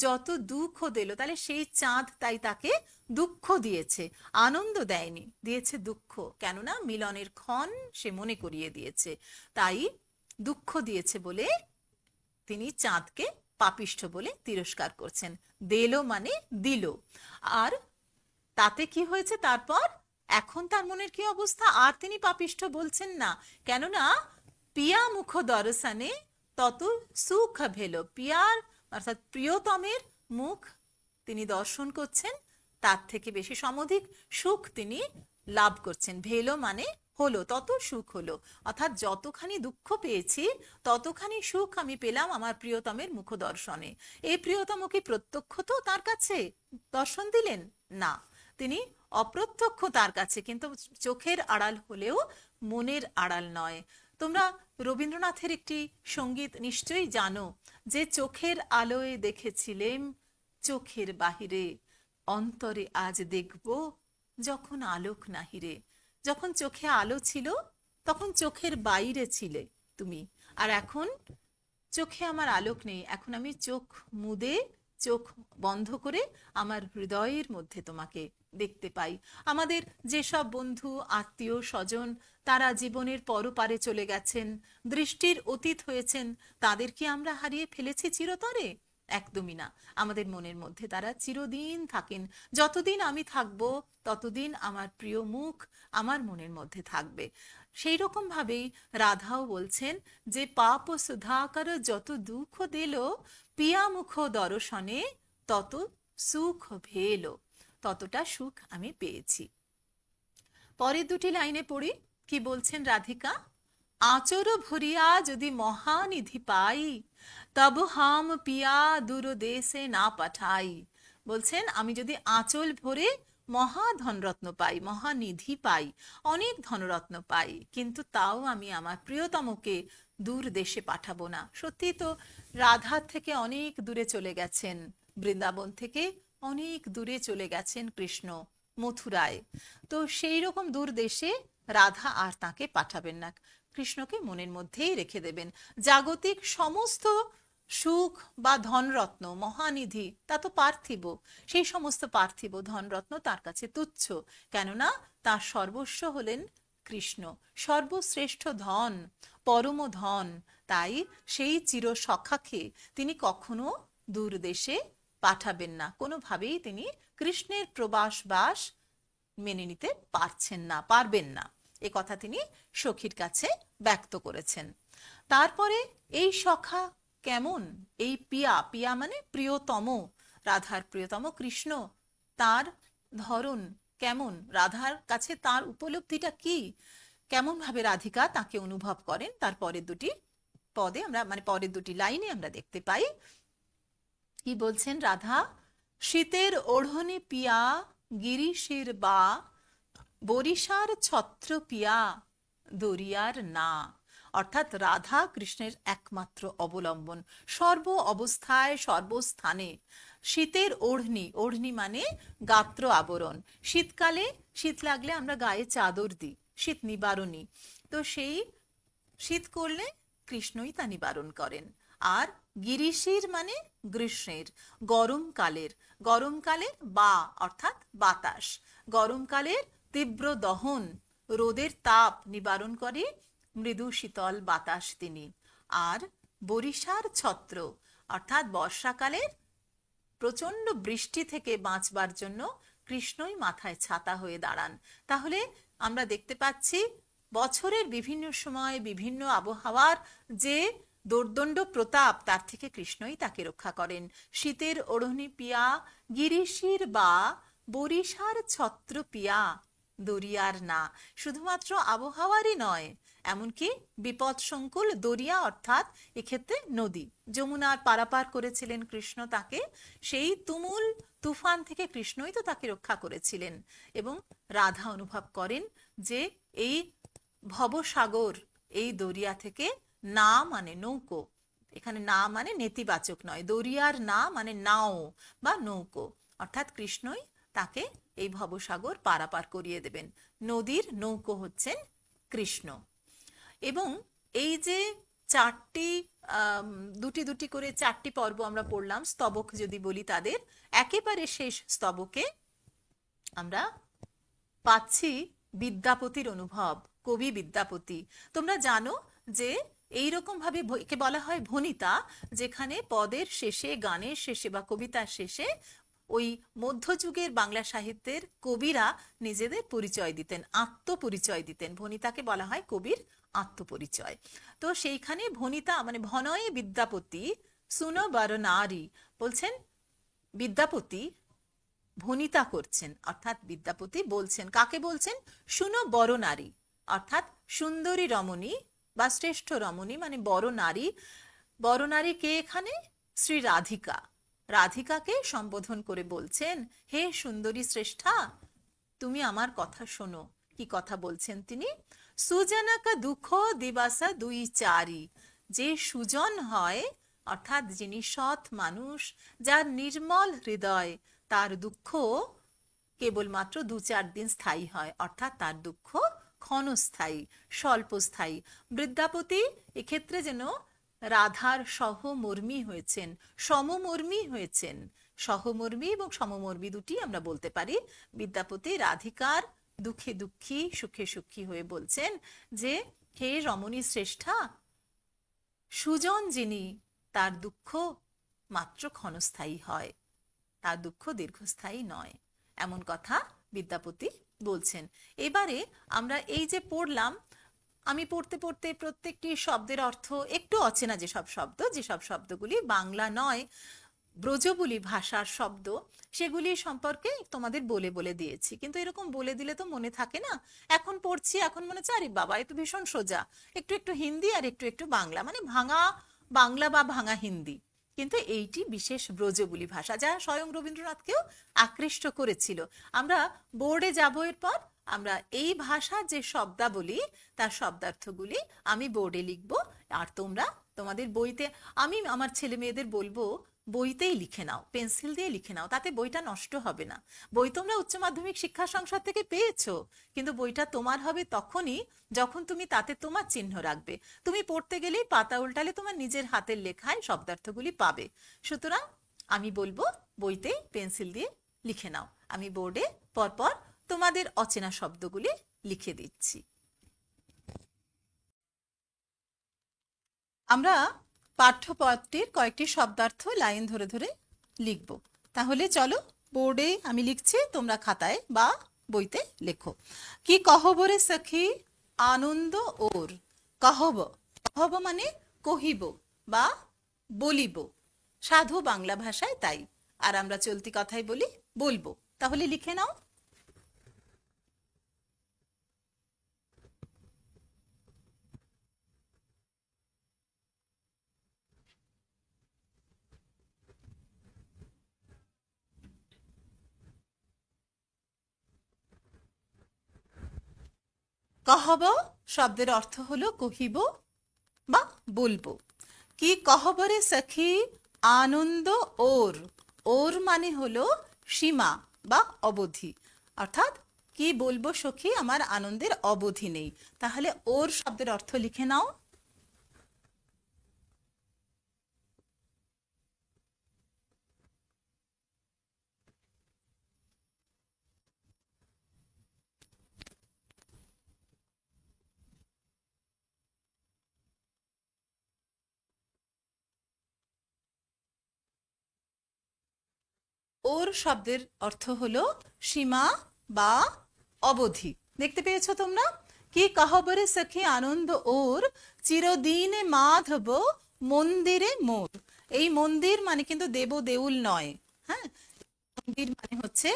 যত দুঃখ দিল। তাহলে সেই চাঁদ তাই তাকে দুঃখ দিয়েছে, আনন্দ দেয়নি, দিয়েছে দুঃখ। কেননা মিলনের ক্ষণ সে মনে করিয়ে দিয়েছে, তাই দুঃখ দিয়েছে বলে তিনি চাঁদকে পাপিষ্ঠ বলে তিরস্কার করছেন। দিল মানে দিল। আর তাতে কি হয়েছে তারপর? এখন তার মনের কি অবস্থা? আর তিনি পাপিষ্ঠ বলছেন না, কেননা পিয়া মুখ দর্শনে তত সুখ ভেলো। পিয়ার অর্থাৎ প্রিয়তমের মুখ তিনি দর্শন করছেন, তার থেকে বেশি সমধিক সুখ তিনি লাভ করছেন। ভেলো মানে হলো, তত সুখ হলো। অর্থাৎ যতখানি দুঃখ পেয়েছি ততখানি সুখ আমি পেলাম আমার প্রিয়তমের মুখ দর্শনে। এই প্রিয়তম কি প্রত্যক্ষ তো তার কাছে দর্শন দিলেন? না, তিনি অপ্রত্যক্ষ তার কাছে, কিন্তু চোখের আড়াল হলেও মনের আড়াল নয়। তোমরা রবীন্দ্রনাথের একটি সঙ্গীত নিশ্চয়ই জানো, যে চোখের আলোয় দেখেছিলেম চোখের বাহিরে, অন্তরে আজ দেখব যখন আলোক নাহিরে। যখন চোখে আলো ছিল তখন চোখের বাইরে ছিলে তুমি, আর এখন চোখে আমার আলোক নেই, এখন আমি চোখ মুদে, চোখ বন্ধ করে আমার হৃদয়ের মধ্যে তোমাকে দেখতে পাই। আমাদের যেসব বন্ধু আত্মীয় স্বজন তারা জীবনের পরপারে চলে গেছেন, দৃষ্টির অতীত হয়েছেন, তাদের কি আমরা হারিয়ে ফেলেছি চিরতরে? একদমই না। আমাদের মনের মধ্যে তারা চিরদিন থাকেন। যতদিন আমি থাকব ততদিন আমার প্রিয় মুখ আমার মনের মধ্যে থাকবে। সেই রকম ভাবেই রাধাও বলছেন যে পাপ সুধাকর যত দুঃখ দিল, পিয়া মুখ দর্শনে তত সুখ ভেল। ততটা সুখ আমি পেয়েছি। পরের দুটি লাইনে পড়ি, কি বলছেন রাধিকা? আচর ভরিয়া যদি মহানিধি পাই, তব হাম পিয়া দূর দেশে না পাঠাই। বলছেন আমি যদি আঁচল ভরে মহা ধনরত্ন পাই, মহানিধি পাই, অনেক ধনরত্ন পাই, কিন্তু তাও আমি আমার প্রিয়তমকে দূর দেশে পাঠাবো না। সত্যি তো রাধার থেকে অনেক দূরে চলে গেছেন, বৃন্দাবন থেকে অনেক দূরে চলে গেছেন কৃষ্ণ, মথুরায়। তো সেই রকম দূর দেশে রাধা আর তাকে পাঠাবেন না, কৃষ্ণকে মনের মধ্যেই রেখে দেবেন। জাগতিক সমস্ত সুখ বা ধনরত্ন, মহানিধি, তা তো পার্থিব। সেই সমস্ত পার্থিব ধনরত্ন তার কাছে তুচ্ছ, কেননা তার সর্বস্ব হলেন কৃষ্ণ, সর্বশ্রেষ্ঠ ধন, পরম ধন। তাই সেই চির সখাকে তিনি কখনো দূর দেশে পাঠাবেন না, কোনোভাবেই তিনি কৃষ্ণের প্রবাস বাস মেনে নিতে পারছেন না, পারবেন না। এ কথা তিনি সখীর কাছে ব্যক্ত করেছেন। তারপরে এই সখা কেমন? এই পিয়া, পিয়া মানে প্রিয়তম, রাধার প্রিয়তম কৃষ্ণ, তার ধরন কেমন, রাধার কাছে তার উপলব্ধিটা কি, কেমন ভাবে রাধিকা তাকে অনুভব করেন, তার পরের দুটি পদে আমরা, মানে পরের দুটি লাইনে আমরা দেখতে পাই। কি বলছেন রাধা? শীতের ওঢ়নি পিয়া গিরিশের বা, বরিশার ছত্র পিয়া দরিয়ার না। অর্থাৎ রাধা কৃষ্ণের একমাত্র অবলম্বন, সর্ব অবস্থায় সর্বস্থানে। শীতের ওঢ়নি, ওঢ়নি মানে গাত্র আবরণ। শীতকালে শীত লাগলে আমরা গায়ে চাদর দিই, শীত নিবারণী। তো সেই শীত করলে কৃষ্ণই তা নিবারণ করেন। আর গিরিশির মানে গ্রীষ্মের, গরমকালের, গরমকালের বা অর্থাৎ বাতাস, গরমকালের তীব্র দহন, রোদের তাপ নিবারণ করে মৃদু শীতল বাতাস তিনি। আর বরিশার ছত্র অর্থাৎ বর্ষাকালের প্রচন্ড বৃষ্টি থেকে বাঁচবার জন্য কৃষ্ণই মাথায় ছাতা হয়ে দাঁড়ান। তাহলে আমরা দেখতে পাচ্ছি বছরের বিভিন্ন সময় বিভিন্ন আবহাওয়ার যে দোর্দণ্ড প্রতাপ, তার থেকে কৃষ্ণই তাকে রক্ষা করেন। শীতের ওঢ়নি পিয়া গিরিশির বা, বরিশার ছত্র পিয়া দরিয়ার না। শুধুমাত্র আবহাওয়ারই নয়, এমনকি বিপদ সংকুল দরিয়া অর্থাৎ এক্ষেত্রে নদী, যমুনার পারাপার করেছিলেন কৃষ্ণ তাকে, সেই তুমুল তুফান থেকে কৃষ্ণই তো তাকে রক্ষা করেছিলেন। এবং রাধা অনুভব করেন যে এই ভবসাগর, এই দরিয়া থেকে না মানে নৌকো, এখানে না মানে নেতিবাচক নয়, দরিয়ার না মানে নাও বা নৌকো, অর্থাৎ কৃষ্ণই তাকে এই ভবসাগর পারাপার করিয়ে দেবেন। নদীর নৌকো হচ্ছেন কৃষ্ণ। এবং এই যে চারটি দুটি দুটি করে চারটি পর্ব আমরা পড়লাম, স্তবক যদি বলি তাদের, একেবারে শেষ স্তবকে আমরা পাচ্ছি বিদ্যাপতির অনুভব, কবি বিদ্যাপতি। তোমরা জানো যে এইরকম ভাবে একে বলা হয় ভণিতা, যেখানে পদের শেষে, গানের শেষে বা কবিতার শেষে ওই মধ্যযুগের বাংলা সাহিত্যের কবিরা নিজেদের পরিচয় দিতেন, আত্মপরিচয় দিতেন। ভণিতাকে বলা হয় কবির আত্মপরিচয়। তো সেইখানে ভণিতা মানে ভনয়ে বিদ্যাপতি সুন বর নারী, বলছেন বিদ্যাপতি ভণিতা করছেন, অর্থাৎ বিদ্যাপতি বলছেন, কাকে বলছেন? শুনো বড় নারী, অর্থাৎ সুন্দরী রমণী বা শ্রেষ্ঠ রমণী মানে বড় নারী। বড় নারী কে এখানে? শ্রী রাধিকা। রাধিকাকে সম্বোধন করে বলছেন, হে সুন্দরী শ্রেষ্ঠা, তুমি আমার কথা শোনো। কি কথা বলছেন তিনি? সুজনক দুঃখ দিবাসা দুই চারি। যে সুজন হয়, অর্থাৎ যিনি সৎ মানুষ, যার নির্মল হৃদয়, তার দুঃখ কেবলমাত্র 2-4 দিন স্থায়ী হয়, অর্থাৎ তার দুঃখ ক্ষণস্থায়ী, স্বল্পস্থায়ী। বৃদ্ধাপতি এক্ষেত্রে যেন রাধার সহমর্মী হয়েছেন, সমমর্মী হয়েছেন। সহমর্মী এবং সমমর্মী দুটি আমরা বলতে পারি। বিদ্যাপতি রাধিকার দুঃখে দুঃখী, সুখে সুখী হয়ে বলছেন যে, হে রমণী শ্রেষ্ঠা, সুজন যিনি, তার দুঃখ মাত্র ক্ষণস্থায়ী হয়, তার দুঃখ দীর্ঘস্থায়ী নয়, এমন কথা বিদ্যাপতি বলছেন। এবারে আমরা এই যে পড়লাম, আমি পড়তে পড়তে প্রত্যেকটি শব্দের অর্থ একটু অচেনা, যেসব শব্দগুলি বাংলা নয়, ব্রজবুলি ভাষার শব্দ, সেগুলি সম্পর্কে তোমাদের বলে বলে দিয়েছি। কিন্তু এরকম বলে দিলে তো মনে থাকে না। এখন পড়ছি, এখন মনে হচ্ছে আরে বাবা, এ তো ভীষণ সোজা, একটু একটু হিন্দি আর একটু একটু বাংলা, মানে ভাঙা বাংলা বা ভাঙা হিন্দি। কিন্তু এইটি বিশেষ ব্রজবুলি ভাষা, যা স্বয়ং রবীন্দ্রনাথকেও আকৃষ্ট করেছিল। আমরা বোর্ডে যাব, এরপর আমরা এই ভাষার যে শব্দাবলী, তার শব্দার্থগুলি আমি বোর্ডে লিখব, আর তোমরা তোমাদের বইতে, আমি আমার ছেলে মেয়েদের বলবো বইতেই লিখে নাও, পেন্সিল দিয়ে লিখে নাও, তাতে বইটা নষ্ট হবে না। বই তোমরা উচ্চ মাধ্যমিক শিক্ষা সংসদ থেকে পেয়েছো, কিন্তু বইটা তোমার হবে তখনই যখন তুমি তাতে তোমার চিহ্ন রাখবে। তুমি পড়তে গেলেই পাতা উল্টালে তোমার নিজের হাতের লেখায় শব্দার্থগুলি পাবে। সুতরাং আমি বলবো বইতে পেন্সিল দিয়ে লিখে নাও। আমি বোর্ডে পরপর তোমাদের অচেনা শব্দগুলি লিখে দিচ্ছি। আমরা পাঠ্যপত্রের কয়েকটি শব্দার্থ লাইন ধরে ধরে লিখব। তাহলে চলো, বোর্ডে আমি লিখছি, তোমরা খাতায় বা বইতে লেখো। কি কহবরে সখী আনন্দ ওর। কহব, কহব মানে কহিব বা বলিব, সাধু বাংলা ভাষায় তাই। আর আমরা চলতি কথায় বলি বলবো। তাহলে লিখে নাও। কহব শব্দের অর্থ হলো কহিব বা বলবো। কি কহবরে সখী আনন্দ ওর। ওর মানে হলো সীমা বা অবধি, অর্থাৎ কি বলবো সখী, আমার আনন্দের অবধি নেই। তাহলে ওর শব্দের অর্থ লিখে নাও। ওর শব্দের অর্থ হলো সীমা বা অবধি। দেখতে পেয়েছো তোমরা? কি কহবরে সখী আনন্দ ওর, চিরদিনে মাধব মন্দিরে মোর। এই মন্দির মানে কিন্তু দেব দেউল নয়, হ্যাঁ, মন্দির মানে হচ্ছে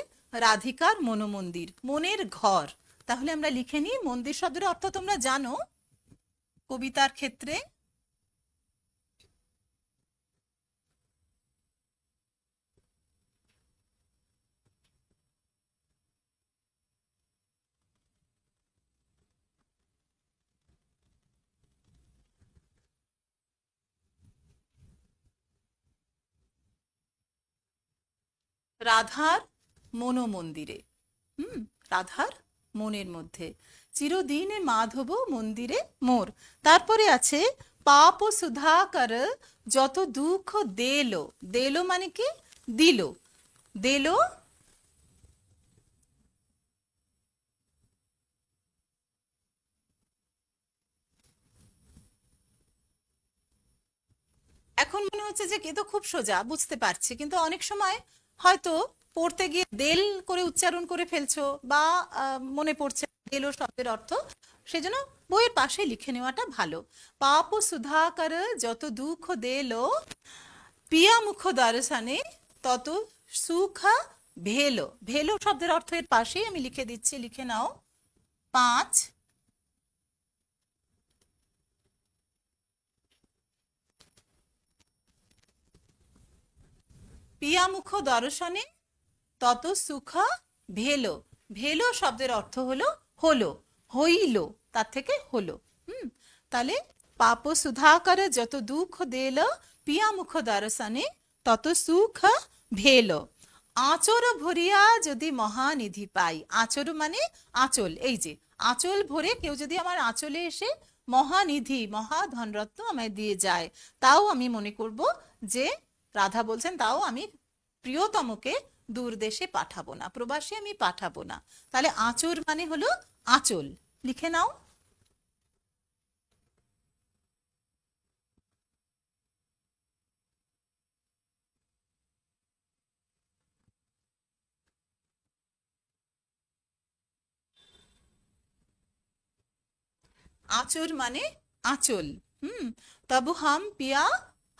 রাধিকার মনোমন্দির, মনের ঘর। তাহলে আমরা লিখে নিই, মন্দির শব্দের অর্থ তোমরা জানো কবিতার ক্ষেত্রে। রাধার মনোমন্দিরে, রাধার মনের মধ্যে। চিরদিনে মাধব মন্দিরে মোর। তারপরে আছে পাপ সুধাকর যত দুঃখ দেলো। দেলো মানে কি? দিল। দেলো এখন মনে হচ্ছে যে এ তো খুব সোজা, বুঝতে পারছি, কিন্তু অনেক সময় হয়তো পড়তে গিয়ে দেল করে উচ্চারণ করে ফেলছো, বা মনে পড়ছে দেলো শব্দের অর্থ, সেজন্য বইয়ের পাশে লিখে নেওয়াটা ভালো। পাপ সুধাকর যত দুঃখ দেলো, পিয়া মুখ দর্শনে তত সুখ ভেলো। ভেলো শব্দের অর্থ এর পাশেই আমি লিখে দিচ্ছি, লিখে নাও। 5 পিয়ামুখ দর্শনে তত সুখ ভেলো। ভেলো শব্দের অর্থ হলো হলো, হইল, তার থেকে হলো। তাহলে পাপ সুধাকর যত দুঃখ দেল, পিয়ামুখ দর্শনে তত সুখ ভেল। আঁচর ভরিয়া যদি মহানিধি পাই, আঁচর মানে আঁচল, এই যে আঁচল ভরে কেউ যদি আমার আঁচলে এসে মহানিধি মহাধনরত্ন আমায় দিয়ে যায়, তাও আমি মনে করব যে রাধা বলছেন তাও আমি প্রিয়তমকে দূর দেশে পাঠাবো না, প্রবাসে আমি পাঠাবো না। তাহলে আঁচর মানে হলো আঁচল, লিখে নাও। আঁচর মানে আঁচল। হুম, তবু হাম পিয়া,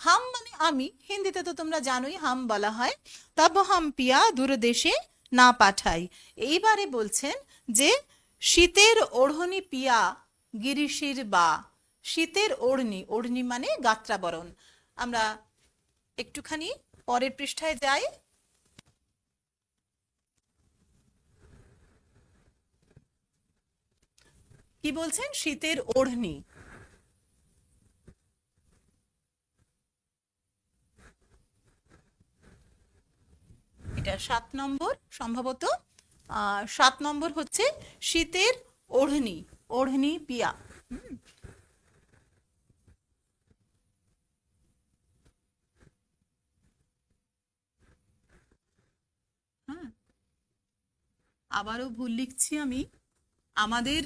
হাম মানে আমি, হিন্দিতে তো তোমরা জানোই হাম বলা হয়। তবু হাম পিয়া দূরদেশে না পাঠাই। এইবারে বলছেন যে শীতের ওড়নি পিয়া গিরিশির বা। শীতের ওড়নি, ওড়নি মানে গাত্রাবরণ। আমরা একটুখানি পরের পৃষ্ঠায় যাই। কি বলছেন? শীতের ওড়নি। এটা 7 নম্বর সম্ভবত। 7 নম্বর হচ্ছে শীতের ওড়নি, ওড়নি পিয়া। হ্যাঁ, আবারও ভুল লিখছি আমি। আমাদের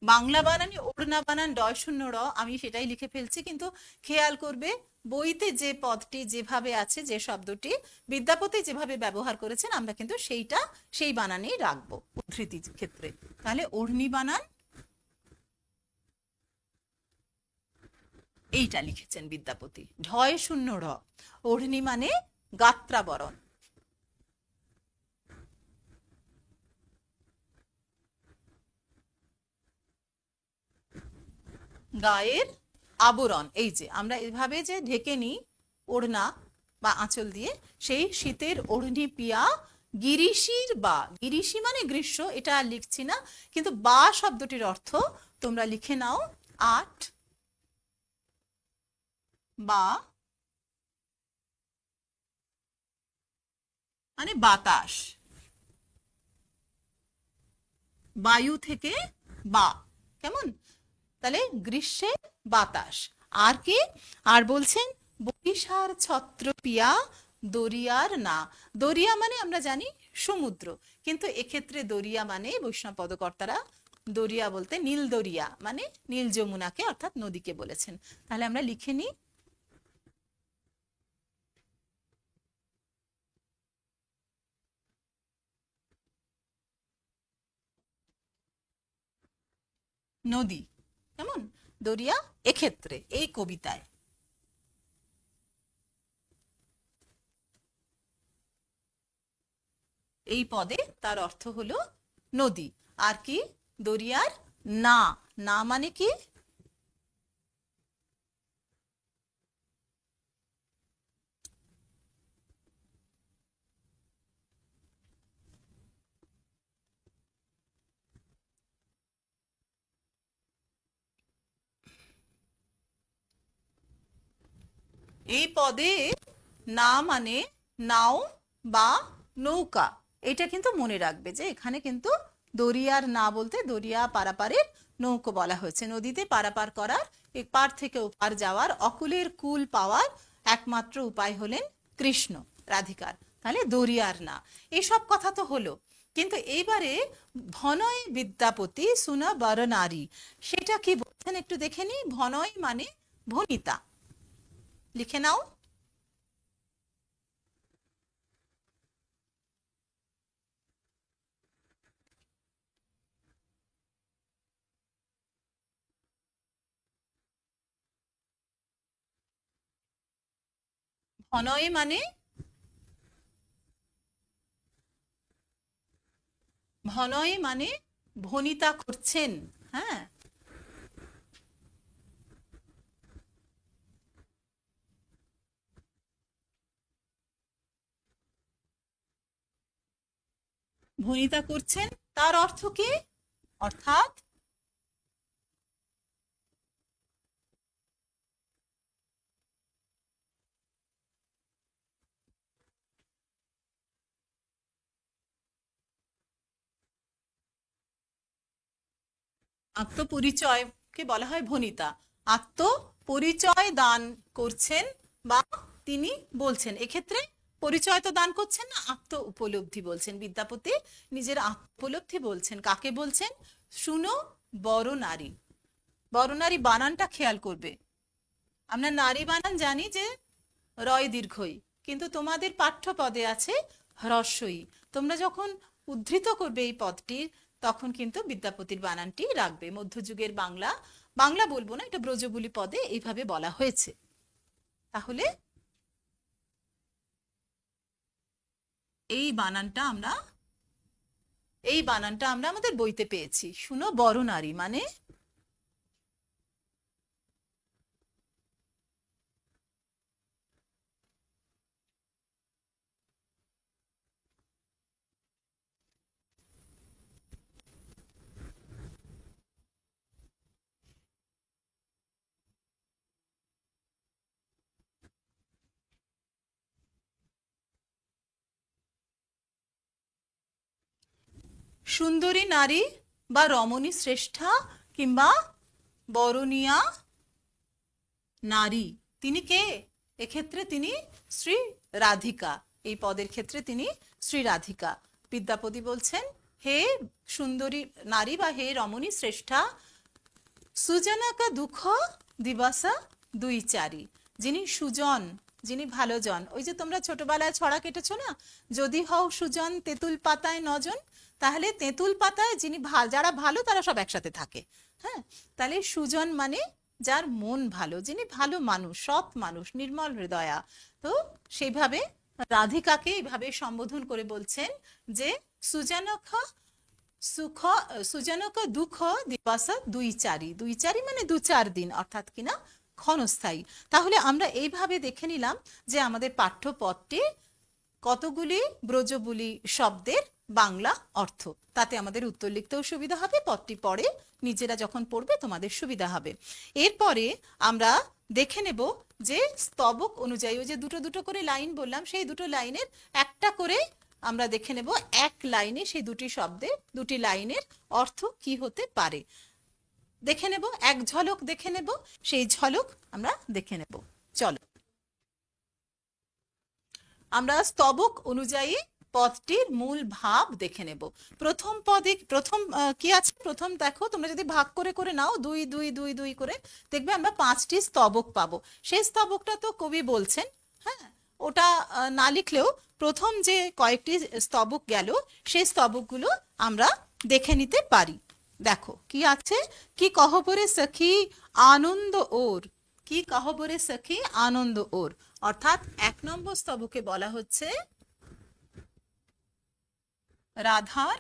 বাংলা বানানে ওড়না বানান ডয় শূন্য র, আমি সেটাই লিখে ফেলছি, কিন্তু খেয়াল করবে বইতে যে পদটি যেভাবে আছে, যে শব্দটি বিদ্যাপতি যেভাবে ব্যবহার করেছেন, আমরা কিন্তু সেইটা সেই বানানেই রাখবো উদ্ধৃতির ক্ষেত্রে। তাহলে ওড়নি বানান এইটা লিখেছেন বিদ্যাপতি, ঢয় শূন্য র। ওড়নি মানে গাত্রাবরণ। গায়ের আবরণ, এই যে আমরা এভাবে যে ঢেকে নিই ওড়না বা আঁচল দিয়ে, সেই শীতের ওড়নি পিয়া গিরিশির বা। গিরিশি মানে গ্রীষ্ম, এটা আর লিখছি না, কিন্তু বা শব্দটির অর্থ তোমরা লিখে নাও। 8 বা মানে বাতাস, বায়ু থেকে বা, কেমন? তাহলে গ্রীষ্মে বাতাস। আর কি? আর বলছেন বরিশার ছত্র পিয়া দরিয়ার না। দরিয়া মানে আমরা জানি সমুদ্র, কিন্তু এক্ষেত্রে দরিয়া মানে বৈষ্ণব পদকর্তারা দরিয়া বলতে নীল দরিয়া মানে নীল যমুনাকে অর্থাৎ নদীকে বলেছেন। তাহলে আমরা লিখে নিই নদী, কেমন? দরিয়া এক্ষেত্রে এই কবিতায়। এই পদে তার অর্থ হলো নদী। আর কি? দরিয়ার না। না মানে কি? এই পদে না মানে নাও বা নৌকা। এটা কিন্তু মনে রাখবে যে এখানে কিন্তু দরিয়ার না বলতে দরিয়া পারাপারের নৌকো বলা হয়েছে। নদীতে পারাপার করার, এপার থেকে ওপার যাওয়ার, অকুলের কুল পাওয়ার একমাত্র উপায় হলেন কৃষ্ণ, রাধিকার। তাহলে দরিয়ার না। এইসব কথা তো হলো, কিন্তু এইবারে ভনয় বিদ্যাপতি সুনা বর নারী, সেটা কি বলছেন একটু দেখে নি। ভনয় মানে ভনিতা, লিখে নাও। ভনয় মানে, ভনয় মানে ভনিতা করছেন। হ্যাঁ, ভনিতা করছেন, তার অর্থ কি? অর্থাৎ আত্মপরিচয়কে বলা হয় ভনিতা। আত্মপরিচয় দান করছেন বা তিনি বলছেন, এক্ষেত্রে পরিচয় তো দান করছেন না, আত্ম উপলব্ধি বলছেন। বিদ্যাপতি নিজের উপলব্ধি বলছেন। কাকে বলছেন? শুনো বড় নারী। বড় নারী বানানটা খেয়াল করবে। আমরা নারী বানান জানি যে রয় দীর্ঘই, কিন্তু তোমাদের পাঠ্য পদে আছে হ্রস্বই। তোমরা যখন উদ্ধৃত করবে এই পদটির, তখন কিন্তু বিদ্যাপতির বানানটি রাখবে। মধ্যযুগের বাংলা, বাংলা বলবো না, এটা ব্রজবুলি পদে এইভাবে বলা হয়েছে। তাহলে এই বানানটা আমরা আমাদের বইতে পেয়েছি। শুনো বড় নারী মানে সুন্দরী নারী বা রমণী শ্রেষ্ঠা কিংবা বরণীয়া নারী। তিনি কে? এক্ষেত্রে তিনি শ্রী রাধিকা। এই পদের ক্ষেত্রে তিনি শ্রী রাধিকা। বিদ্যাপতি বলছেন, হে সুন্দরী নারী বা হে রমণী শ্রেষ্ঠা, সুজনকা দুঃখ দিবাসা দুই চারি। যিনি সুজন, যিনি ভালো জন। ওই যে তোমরা ছোটবেলায় ছড়া কেটেছো না, যদি হও সুজন তেঁতুল পাতায় নজন, তাহলে তেঁতুল পাতায় যিনি যারা ভালো তারা সব একসাথে থাকে। হ্যাঁ, তাহলে সুজন মানে যার মন ভালো, যিনি ভালো মানুষ, সৎ মানুষ, নির্মল হৃদয়া। তো সেইভাবে রাধিকাকে এইভাবে সম্বোধন করে বলছেন যে সুজনকা সুখ সুজনক দুঃখ দিবস দুই চারি। দুই চারি মানে দু চার দিন, অর্থাৎ কিনা ক্ষণস্থায়ী। তাহলে আমরা এইভাবে দেখে নিলাম যে আমাদের পাঠ্যপদটি কতগুলি ব্রজবুলি শব্দের বাংলা অর্থ। তাতে আমাদের উত্তর লিখতেও সুবিধা হবে, পদটি পড়ে নিজেরা যখন পড়বে তোমাদের সুবিধা হবে। এরপরে আমরা দেখে নেব যে স্তবক অনুযায়ী, ওই যে দুটো দুটো করে লাইন বললাম, সেই দুটো লাইনের একটা করে আমরা দেখে নেব এক লাইনে সেই দুটি শব্দের, দুটি লাইনের অর্থ কি হতে পারে দেখে নেব। এক ঝলক দেখে নেব, সেই ঝলক আমরা দেখে নেব। চলো আমরা স্তবক অনুযায়ী পদটির মূল ভাব দেখে নেব। প্রথম পদে কি আছে? প্রথম দেখো, তোমরা যদি ভাগ করে করে নাও, দুই দুই দুই দুই করে, দেখবে আমরা 5টি স্তবক পাবো। সেই স্তবকটা তো কবি বলছেন, হ্যাঁ, ওটা না লিখলেও প্রথম যে কয়েকটি স্তবক গেল, সেই স্তবকগুলো আমরা দেখে নিতে পারি। দেখো কি আছে, কি কহবরে সখী আনন্দ ওর। কি কহবরে সখী আনন্দ ওর, অর্থাৎ 1 নম্বর স্তবকে বলা হচ্ছে রাধার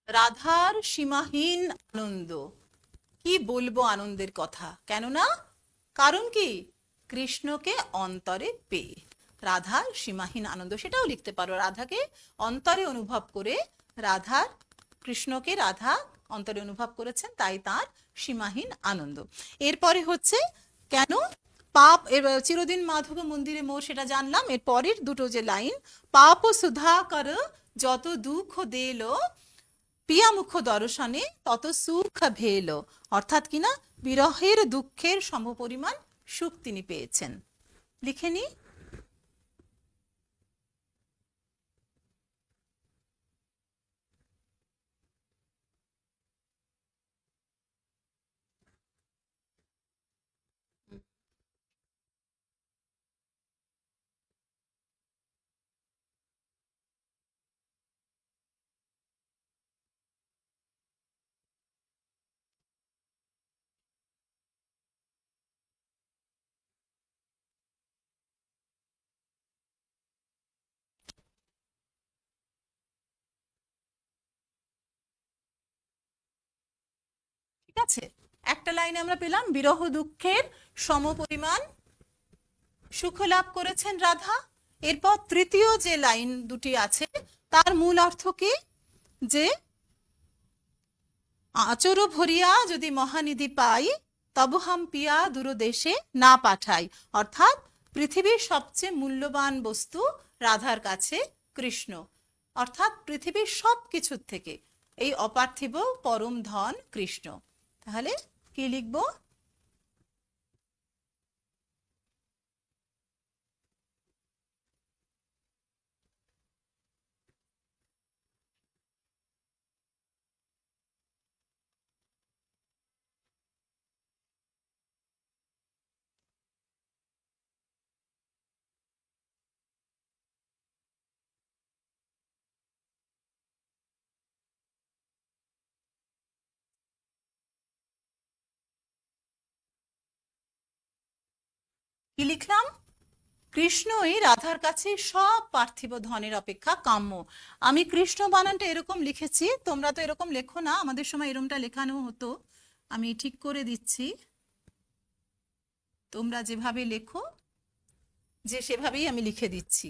রাধার সীমাহীন আনন্দ। কি বলবো আনন্দের কথা, কেননা কারণ কি? কৃষ্ণকে অন্তরে পেয়ে রাধার সীমাহীন আনন্দ। সেটাও লিখতে পারো, রাধাকে অন্তরে অনুভব করে, রাধার কৃষ্ণকে রাধা অন্তরে অনুভব করেছেন, তাই তার সীমাহীন আনন্দ। এরপরে হচ্ছে কেন পাপ, চিরদিন মাধব মন্দিরে মোর, সেটা জানলাম। এর পরের দুটো যে লাইন, পাপ সুধা কর যত দুঃখ দিল, পিয়া মুখ দর্শনে তত সুখ ভেল। অর্থাৎ কিনা বিরহের দুঃখের সমপরিমাণ সুখ তিনি পেয়েছেন। লিখে নি। আছে, একটা লাইনে আমরা পেলাম বিরহ দুঃখের সমপরিমাণ সুখ লাভ করেছেন রাধা। এরপর তৃতীয় যে লাইন দুটি আছে তার মূল অর্থ কি, যে আচর ভরিয়া যদি মহানিধি পাই তব হাম পিয়া দূরদেশে না পাঠাই। অর্থাৎ পৃথিবীর সবচেয়ে মূল্যবান বস্তু রাধার কাছে কৃষ্ণ, অর্থাৎ পৃথিবীর সব কিছুর থেকে এই অপার্থিব পরম ধন কৃষ্ণ। তাহলে কি লিখবো? কি লিখলাম? কৃষ্ণই রাধার কাছে সব পার্থিব ধনের অপেক্ষা কাম্য। আমি কৃষ্ণ বানানটা এরকম লিখেছি, তোমরা তো এরকম লেখো না, আমাদের সময় এরকমটা লেখানো হতো। আমি ঠিক করে দিচ্ছি, তোমরা যেভাবে লেখো যে সেভাবেই আমি লিখে দিচ্ছি।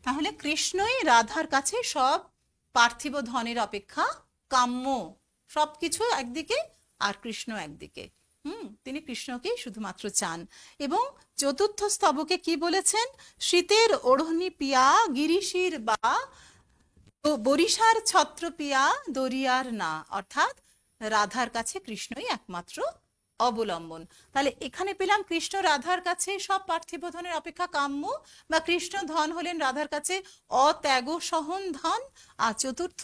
তাহলে কৃষ্ণই রাধার কাছে সব পার্থিব ধনের অপেক্ষা কাম্য। সবকিছু একদিকে আর কৃষ্ণ একদিকে। তিনি কৃষ্ণকেই শুধুমাত্র চান। এবং চতুর্থ স্তবকে কি বলেছেন? শীতের ওড়নি পিয়া গিরিশির বা বরিশার ছত্র পিয়া দরিয়ার না। অর্থাৎ রাধার কাছে কৃষ্ণই একমাত্র অবলম্বন। তাহলে এখানে পেলাম কৃষ্ণ রাধার কাছে সব পার্থিব ধনের অপেক্ষা কাম্য, বা কৃষ্ণ ধন হলেন রাধার কাছে অত্যাগ সহন ধন। আর চতুর্থ,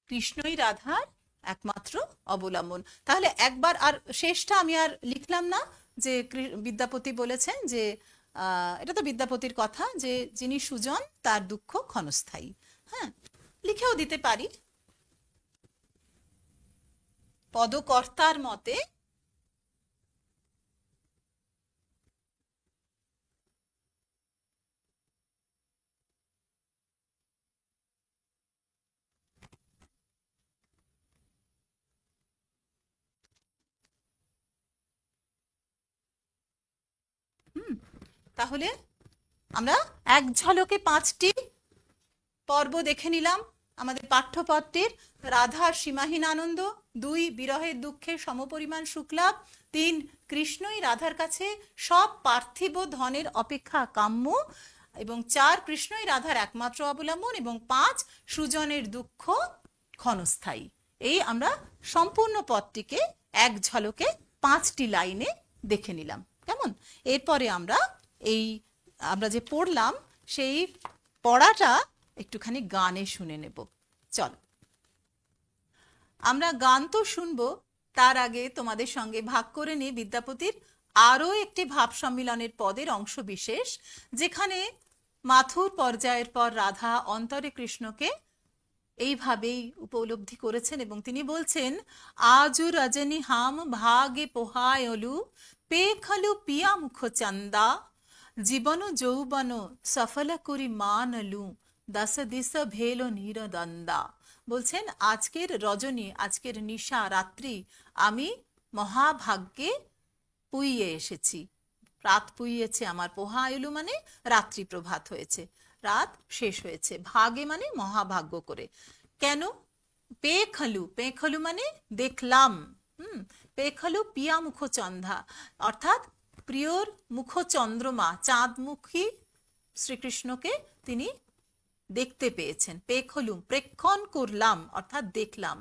কৃষ্ণই রাধার একমাত্র অবলম্বন। তাহলে একবার, আর শেষটা আমি আর লিখলাম না, যে বিদ্যাপতি বলেছেন যে এটা তো বিদ্যাপতির কথা, যে যিনি সুজন তার দুঃখ ক্ষণস্থায়ী। হ্যাঁ, লিখেও দিতে পারি। পদকর্তার মতে তাহলে আমরা এক ঝলকে 5টি পর্ব দেখে নিলাম আমাদের পাঠ্যপত্রের। রাধার সীমাহীন আনন্দ, 2 বিরহের দুঃখের সমপরিমাণ শুক্লাভ, 3 কৃষ্ণই রাধার কাছে সব পার্থিব ধনের অপেক্ষা কাম্য, এবং 4 কৃষ্ণই রাধার একমাত্র অবলম্বন, এবং 5 সুজনের দুঃখ ক্ষণস্থায়ী। এই আমরা সম্পূর্ণ পদটিকে এক ঝলকে 5টি লাইনে দেখে নিলাম। কেমন? এরপরে আমরা যে পড়লাম সেই পড়াটা একটুখানি গানে শুনে নেব। চলো, আমরা গান তো শুনবো, তার আগে তোমাদের সঙ্গে ভাগ করে নিই বিদ্যাপতির আরো একটি ভাব সম্মিলনের পদের অংশ বিশেষ, যেখানে মাথুর পর্যায়ের পর রাধা অন্তরে কৃষ্ণকে এইভাবেই উপলব্ধি করেছেন, এবং তিনি বলছেন, আজু রজনী হাম ভাগে পোহায়লু পেখলু পিয়া মুখ চন্দা জীবন যৌবন সফল করি মানলু দশ দিশ ভেল নিরদন্দা। বলছেন, আজকের রজনী, আজকের নিশা রাত্রি আমি মহাভাগ্যে পুইয়ে এসেছি। রাত পুইয়েছে আমার, পোহায়লু মানে রাত্রি প্রভাত হয়েছে, রাত শেষ হয়েছে, ভাগে মানে মহাভাগ্য করে। কেন? পেখলু, পেখলু মানে দেখলাম। পেখলু পিয়া মুখ চন্ধা, অর্থাৎ প্রিয়র মুখ চন্দ্রমা, চাঁদমুখী শ্রীকৃষ্ণকে তিনি দেখতে পেয়েছেন। পেখলু প্রেক্ষণ করলাম, অর্থাৎ দেখলাম।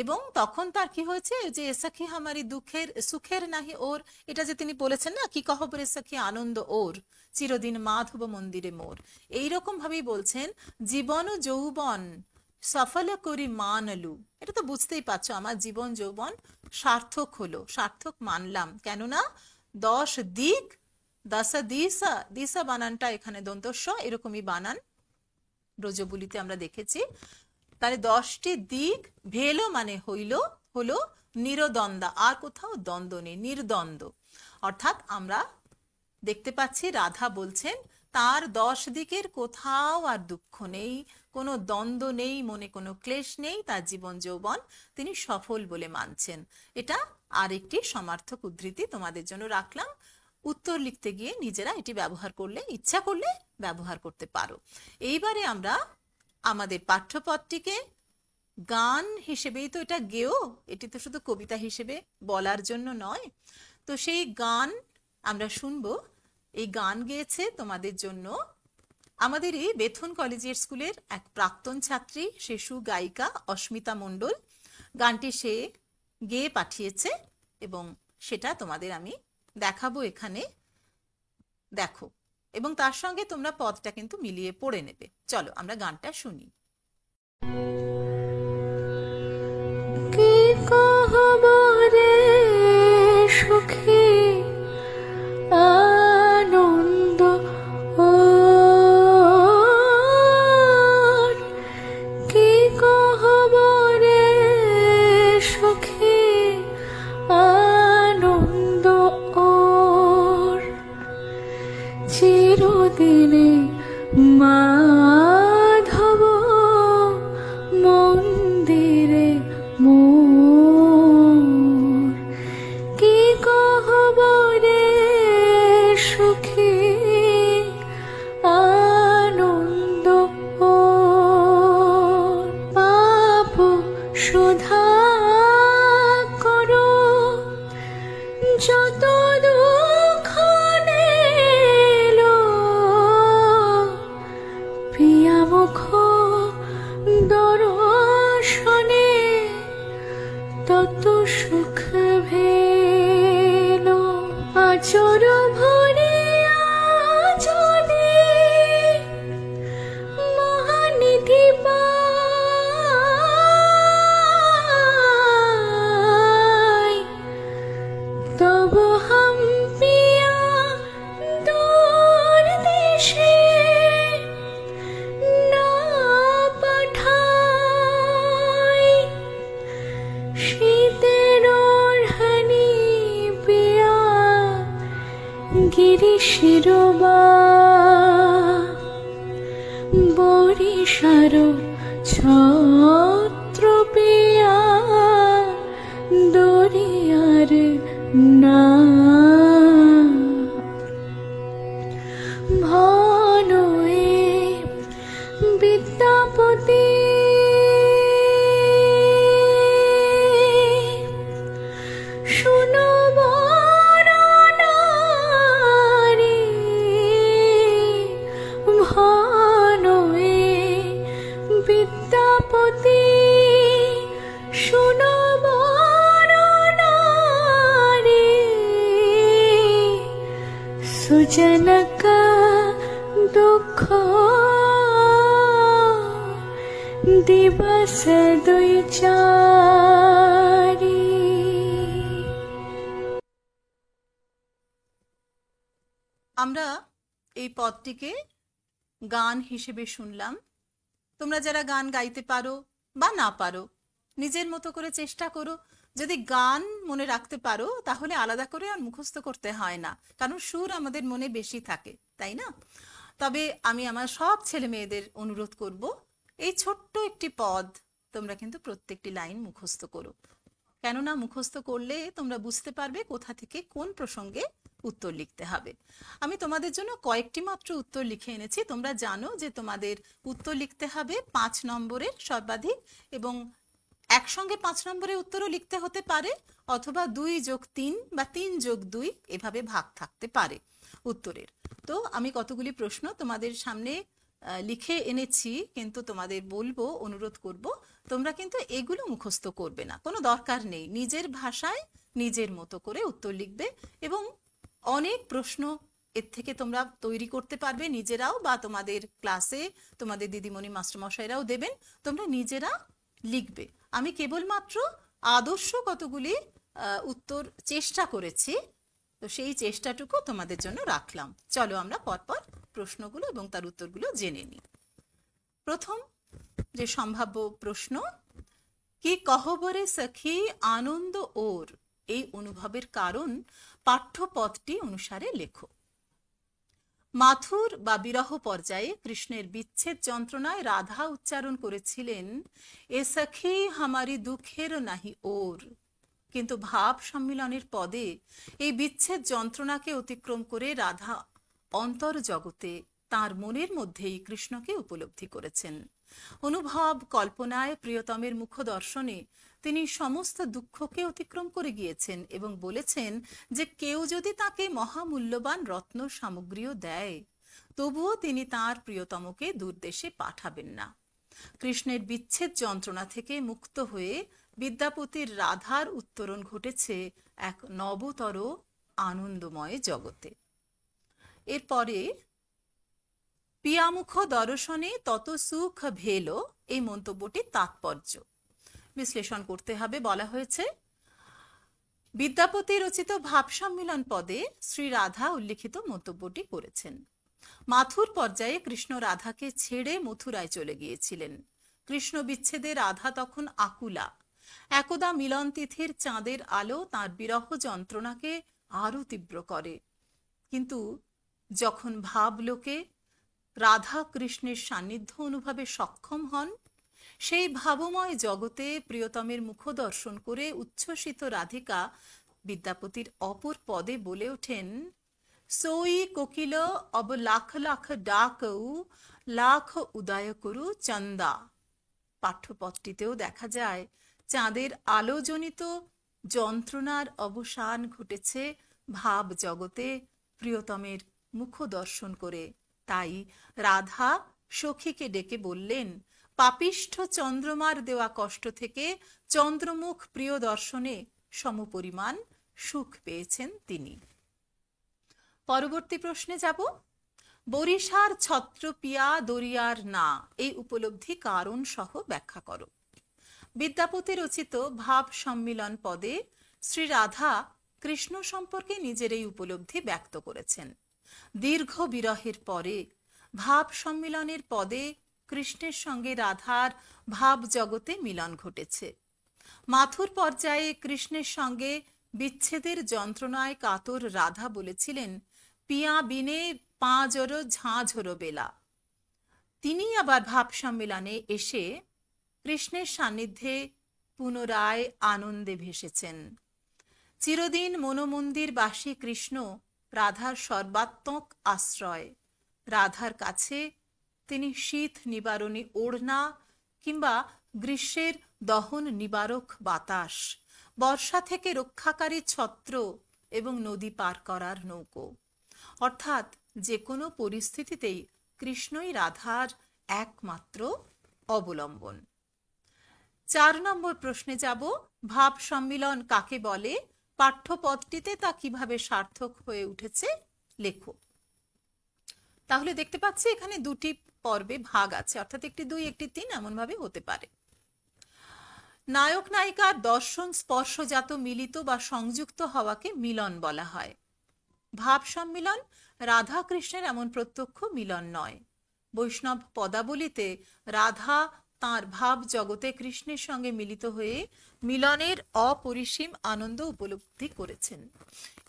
এবং তখন তার কি হয়েছে, যে সখী হামারি দুঃখের সুখের নাহি ওর, এটা যে তিনি বলেছেন না, কি কহবরে সখী আনন্দ ওর চিরদিন মাধব মন্দিরে মোর, এইরকম ভাবেই বলছেন জীবন যৌবন সফল করি মানলু, এটা তো বুঝতেই পারছো, আমার জীবন যৌবন সার্থক হলো, সার্থক মানলাম। কেননা 10 দিক, দশা দিশা, দিশা বানানটা এখানে দন্তস্ব, এরকমই বানান ব্রজবুলিতে আমরা দেখেছি। তাহলে 10টি দিক, ভেলো মানে হইল, হলো নিরদ্বন্দ্বা, আর কোথাও দ্বন্দ্ব নেই, নির্দ্বন্দ্ব। অর্থাৎ আমরা দেখতে পাচ্ছি রাধা বলছেন তার 10 দিকের কোথাও আর দুঃখ নেই, কোনো দ্বন্দ্ব নেই, মনে কোনো ক্লেশ নেই, তার জীবন যৌবন তিনি সফল বলে মানছেন। এটা আরেকটি সমার্থক উদ্ধৃতি তোমাদের জন্য রাখলাম। উত্তর লিখতে গিয়ে নিজেরা এটি ব্যবহার করলে, ইচ্ছা করলে ব্যবহার করতে পারো। এইবারে আমরা আমাদের পাঠ্যপদটিকে গান হিসেবেই তো এটা গেও, এটি তো শুধু কবিতা হিসেবে বলার জন্য নয়। তো সেই গান আমরা শুনবো। এই গান গেয়েছে তোমাদের জন্য আমাদেরই বেথুন কলেজের স্কুলের এক প্রাক্তন ছাত্রী, শিশু গায়িকা অস্মিতা মণ্ডল। গানটি সে গেয়ে পাঠিয়েছে এবং সেটা তোমাদের আমি দেখাবো এখানে, দেখো, এবং তার সঙ্গে তোমরা পদটা কিন্তু মিলিয়ে পড়ে নেবে। চলো আমরা গানটা শুনি। কি কহবরে সুখী আনন্দ ওর, কি কহবরে সুখী আনন্দ ওর, চিরদিনে মাধব মন্দিরে মোর, কি কহবরে সুখী আনন্দ ওর, পাপ শোধা করো যত দুঃখ নেলো, প্রিয়া মুখ দর্শনে তত সুখ ভেলো, আচর ভরিয়া যদি মহানিধি পাই, তব হাম পিয়া দূর দেশে না পাঠাই, শীতের ওড়ানি পিয়া গিরিশের বরিশার ছত্র পিয়া দরিয়ার না, ভানুয়ে বিদ্যাপতি শুনো বরনারি, ভানুয়ে বিদ্যাপতি শুনো বরনারি, সুজনক দুঃখ দিবস দুই চারি। আমরা এই পদটিকে গান হিসেবে শুনলাম। তোমরা যারা গান গাইতে পারো বা না পারো, নিজের মতো করে চেষ্টা করো। যদি গান মনে রাখতে পারো তাহলে আলাদা করে আর মুখস্থ করতে হয় না, কারণ সুর আমাদের মনে বেশি থাকে, তাই না? তবে আমি আমার সব ছেলে মেয়েদের অনুরোধ করব, এই ছোট্ট একটি পদ তোমরা কিন্তু প্রত্যেকটি লাইন মুখস্থ করো। কেননা মুখস্থ করলে তোমরা বুঝতে পারবে কোথা থেকে কোন প্রসঙ্গে উত্তর লিখতে হবে। আমি তোমাদের জন্য কয়েকটি মাত্র উত্তর লিখে এনেছি। তোমরা জানো যে তোমাদের উত্তর লিখতে হবে 5 নম্বরের সর্বাধিক, এবং একসঙ্গে 5 নম্বরের উত্তরও লিখতে হতে পারে, অথবা 2+3 বা 3+2 এভাবে ভাগ থাকতে পারে উত্তরের। তো আমি কতগুলি প্রশ্ন তোমাদের সামনে লিখে এনেছি, কিন্তু তোমাদের বলবো, অনুরোধ করব, তোমরা কিন্তু এগুলো মুখস্থ করবে না, কোনো দরকার নেই। নিজের ভাষায় নিজের মতো করে উত্তর লিখবে, এবং অনেক প্রশ্ন এর থেকে তোমরা তৈরি করতে পারবে নিজেরাও, বা তোমাদের ক্লাসে তোমাদের দিদিমণি মাস্টারমশাইরাও দেবেন, তোমরা নিজেরা লিখবে। আমি কেবলমাত্র আদর্শ কতগুলি উত্তর চেষ্টা করেছি, তো সেই চেষ্টাটুকু তোমাদের জন্য রাখলাম। চলো আমরা পরপর প্রশ্নগুলো এবং তার উত্তরগুলো জেনে নিই। প্রথম যে সম্ভাব্য প্রশ্ন, কি কহবরে সখী আনন্দ ওর, এই অনুভবের কারণ পাঠ্যপদটি অনুসারে লেখো। মাথুর বা বিরহ পর্যায়ে কৃষ্ণের বিচ্ছেদ যন্ত্রণায় রাধা উচ্চারণ করেছিলেন, এ সখী হামারি দুঃখের নাহি ওর। কিন্তু ভাব সম্মিলনের পদে এই বিচ্ছেদ যন্ত্রণাকে অতিক্রম করে রাধা অন্তর জগতে তার মনের মধ্যেই কৃষ্ণকে উপলব্ধি করেছেন। অনুভব কল্পনায় প্রিয়তমের মুখ দর্শনে তিনি সমস্ত দুঃখকে অতিক্রম করে গিয়েছেন এবং বলেছেন যে কেউ যদি তাকে মহামূল্যবান রত্ন সামগ্রীও দেয়, তবুও তিনি তার প্রিয়তমকে দূরদেশে পাঠাবেন না। কৃষ্ণের বিচ্ছেদ যন্ত্রণা থেকে মুক্ত হয়ে বিদ্যাপতির রাধার উত্তরণ ঘটেছে এক নবতর আনন্দময় জগতে। এরপরে পিয়ামুখ দর্শনে তত সুখ ভেল, এই মন্তব্যটির তাৎপর্য বিশ্লেষণ করতে হবে। বলা হয়েছে, বিদ্যাপতি রচিত ভাব সম্মিলন পদে শ্রী রাধা উল্লিখিত মন্তব্যটি করেছেন। মাথুর পর্যায়ে কৃষ্ণ রাধাকে ছেড়ে মথুরায় চলে গিয়েছিলেন। কৃষ্ণ বিচ্ছেদে রাধা তখন আকুলা। একদা মিলন তিথির চাঁদের আলো তাঁর বিরহ যন্ত্রণাকে আরো তীব্র করে। কিন্তু যখন ভাবলোকে রাধা কৃষ্ণের সান্নিধ্য অনুভবে সক্ষম হন, সেই ভাবময় জগতে প্রিয়তমের মুখ দর্শন করে উচ্ছ্বসিত রাধিকা বিদ্যাপতির অপর পদে বলে ওঠেন, সোই কোকিল অব লাখ লাখ ডাকৌ লাখ উদয় করু চন্দা। পাঠ্যপদটিতেও দেখা যায় চাঁদের আলোজনিত যন্ত্রণার অবসান ঘটেছে ভাব জগতে প্রিয়তমের মুখ দর্শন করে। তাই রাধা সখীকে ডেকে বললেন, পাপিষ্ঠ চন্দ্রমার দেওয়া কষ্ট থেকে চন্দ্রমুখ প্রিয় দর্শনে সমপরিমাণ সুখ পেয়েছেন তিনি। পরবর্তী প্রশ্নে যাব। বরিশার ছত্র পিয়া দরিয়ার না, এই উপলব্ধি কারণ সহ ব্যাখ্যা করো। বিদ্যাপতি রচিত ভাব সম্মিলন পদে শ্রী রাধা কৃষ্ণ সম্পর্কে নিজের এই উপলব্ধি ব্যক্ত করেছেন। দীর্ঘ বিরহের পরে ভাব সম্মিলনের পদে কৃষ্ণের সঙ্গে রাধার ভাব জগতে মিলন ঘটেছে। মাথুর পর্যায়ে কৃষ্ণের সঙ্গে বিচ্ছেদের যন্ত্রণায় কাতর রাধা বলেছিলেন, পিয়া বিনে পাঁজরো ঝাঁঝরো বেলা। তিনি আবার ভাব সম্মেলনে এসে কৃষ্ণের সান্নিধ্যে পুনরায় আনন্দে ভেসেছেন। চিরদিন মনোমন্দির বাসী কৃষ্ণ রাধার সর্বাত্মক আশ্রয়। রাধার কাছে তিনি শীত নিবারণী ওড়না কিংবা গ্রীষ্মের দহন নিবারক বাতাস, বর্ষা থেকে রক্ষাকারী ছত্র এবং নদী পার করার নৌকো। অর্থাৎ যে কোনো পরিস্থিতিতেই কৃষ্ণই রাধার একমাত্র অবলম্বন। 4 নম্বর প্রশ্নে যাব। ভাব সম্মিলন কাকে বলে, পাঠ্যপদটিতে তা কিভাবে সার্থক হয়ে উঠেছে লেখো। তাহলে দেখতে পাচ্ছি এখানে দুটি পর্বে ভাগ আছে, অর্থাৎ একটি 2 একটি 3 এমন ভাবে হতে পারে। নায়ক নায়িকার দর্শন স্পর্শজাত মিলিত বা সংযুক্ত হওয়াকে মিলন বলা হয়। ভাব সম্মিলন রাধা কৃষ্ণের এমন প্রত্যক্ষ মিলন নয়। বৈষ্ণব পদাবলিতে রাধা তাঁর ভাব জগতে কৃষ্ণের সঙ্গে মিলিত হয়ে মিলনের অপরিসীম আনন্দ উপলব্ধি করেছেন।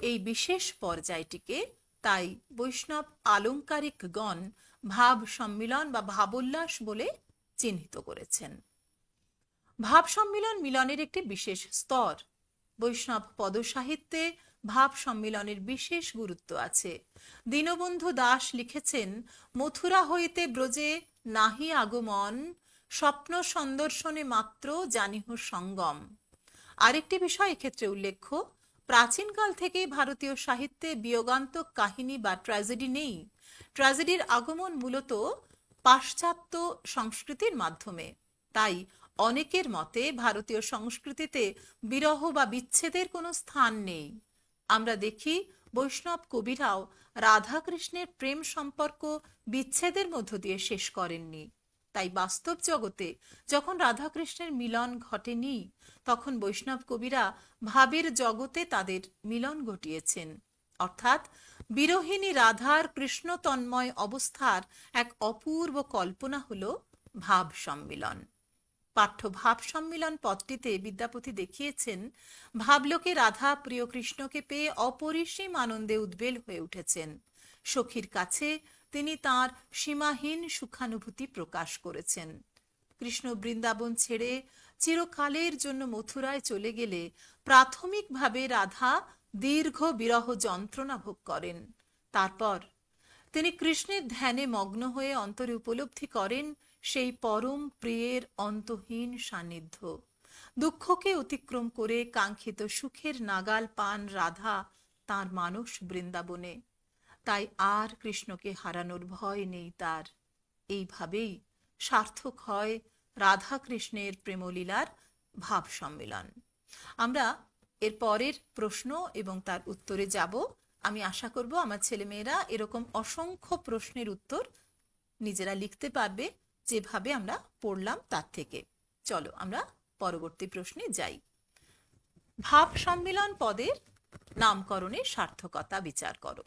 এই বিশেষ পর্যায়টিকে তাই বৈষ্ণব আলংকারিকগণ ভাব সম্মিলন বা ভাবোল্লাস বলে চিহ্নিত করেছেন। ভাব সম্মিলন মিলনের একটি বিশেষ স্তর। বৈষ্ণব পদসাহিত্যে ভাব সম্মিলনের বিশেষ গুরুত্ব আছে। দীনবন্ধু দাস লিখেছেন, মথুরা হইতে ব্রজে নাহি আগমন, স্বপ্ন সন্দর্শনে মাত্র জানিহ সঙ্গম। আরেকটি বিষয় এক্ষেত্রে উল্লেখ্য, প্রাচীনকাল থেকে ভারতীয় সাহিত্যে বিয়োগান্তক কাহিনী বা ট্র্যাজেডি নেই। ট্র্যাজেডির আগমন মূলত পাশ্চাত্য সংস্কৃতির মাধ্যমে। তাই অনেকের মতে ভারতীয় সংস্কৃতিতে বিরহ বা বিচ্ছেদের কোনো স্থান নেই। আমরা দেখি বৈষ্ণব কবিরাও রাধাকৃষ্ণের প্রেম সম্পর্ক বিচ্ছেদের মধ্য দিয়ে শেষ করেননি। তাই বাস্তব জগতে যখন রাধাকৃষ্ণের মিলন ঘটেনি, তখন বৈষ্ণব কবিরা ভাবের জগতে তাদের মিলন ঘটিয়েছেন। অর্থাৎ বিরোহিনী রাধার কৃষ্ণ তন্ময় অবস্থার এক অপূর্ব কল্পনা হল ভাব সম্মিলন। পাঠ্য ভাব সম্মিলন পদটিতে বিদ্যাপতি দেখিয়েছেন ভাবলোকে রাধা প্রিয় কৃষ্ণকে পেয়ে অপরিসীম আনন্দে উদ্বেল হয়ে উঠেছেন। সখীর কাছে তিনি তাঁর সীমাহীন সুখানুভূতি প্রকাশ করেছেন। কৃষ্ণ বৃন্দাবন ছেড়ে চিরকালের জন্য মথুরায় চলে গেলে প্রাথমিকভাবে রাধা দীর্ঘ বিরহ যন্ত্রণা ভোগ করেন। তারপর তিনি কৃষ্ণের ধ্যানে মগ্ন হয়ে অন্তরে উপলব্ধি করেন সেই পরম প্রিয়ের অন্তহীন সান্নিধ্য। দুঃখকে অতিক্রম করে কাঙ্ক্ষিত সুখের নাগাল পান রাধা তাঁর মানস বৃন্দাবনে। তাই আর কৃষ্ণকে হারানোর ভয় নেই তার। এইভাবেই সার্থক হয় রাধা কৃষ্ণের প্রেমলীলার ভাব সম্মেলন। আমরা এর পরের প্রশ্ন এবং তার উত্তরে যাব। আমি আশা করব আমার ছেলেমেয়েরা এরকম অসংখ্য প্রশ্নের উত্তর নিজেরা লিখতে পারবে, যেভাবে আমরা পড়লাম তার থেকে। চলো আমরা পরবর্তী প্রশ্নে যাই। ভাব সম্মিলন পদের নামকরণের সার্থকতা বিচার করো।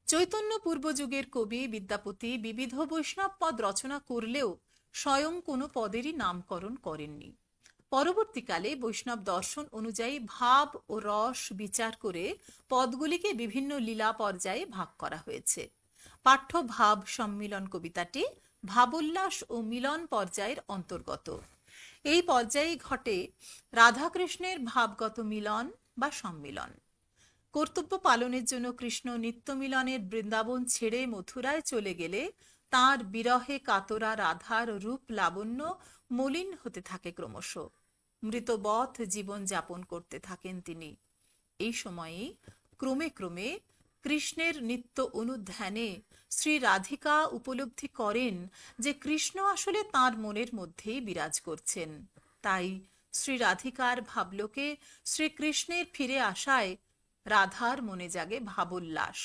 চৈতন্য পূর্বযুগের কবি বিদ্যাপতি বিবিধ বৈষ্ণব পদ রচনা করলেও স্বয়ং কোনো পদেরই নামকরণ করেননি। পরবর্তীকালে বৈষ্ণব দর্শন অনুযায়ী ভাব ও রস বিচার করে পদগুলিকে বিভিন্ন লীলা পর্যায়ে ভাগ করা হয়েছে। পাঠ্য ভাব সম্মিলন কবিতাটি ভাবোল্লাস ও মিলন পর্যায়ের অন্তর্গত। এই পর্যায়ে ঘটে রাধাকৃষ্ণের ভাবগত মিলন বা সম্মিলন। কর্তব্য পালনের জন্য কৃষ্ণ নিত্য মিলনের বৃন্দাবন ছেড়ে মথুরায় চলে গেলে তাঁর বিরহে কাতরা রাধার রূপ লাবণ্য মলিন হতে থাকে ক্রমশ। মৃতবৎ জীবন যাপন করতে থাকেন তিনি। এই সময়ে ক্রমে ক্রমে কৃষ্ণের নিত্য অনুধ্যানে শ্রী রাধিকা উপলব্ধি করেন যে কৃষ্ণ আসলে তাঁর মনের মধ্যেই বিরাজ করছেন। তাই শ্রী রাধিকার ভাবলোকে শ্রীকৃষ্ণের ফিরে আসায় রাধার মনে জাগে ভাবোল্লাস।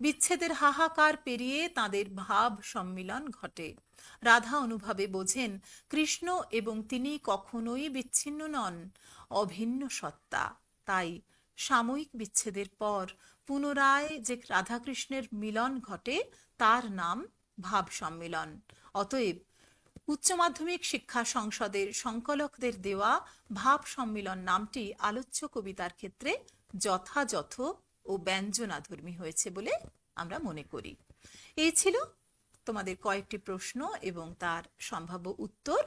বিচ্ছেদের হাহাকার পেরিয়ে তাদের ভাব সম্মিলন ঘটে। রাধা অনুভবে বোঝেন কৃষ্ণ এবং তিনি কখনোই বিচ্ছিন্ন নন, অভিন্ন সত্তা। তাই সাময়িক বিচ্ছেদের পর পুনরায় যে রাধাকৃষ্ণের মিলন ঘটে তার নাম ভাব সম্মিলন। অতএব উচ্চ মাধ্যমিক শিক্ষা সংসদের সংকলকদের দেওয়া ভাব সম্মিলন নামটি আলোচ্য কবিতার ক্ষেত্রে যথাযথ ও ব্যঞ্জনাধর্মী হয়েছে বলে আমরা মনে করি। এই ছিল তোমাদের কয়েকটি প্রশ্ন এবং তার সম্ভাব্য উত্তর।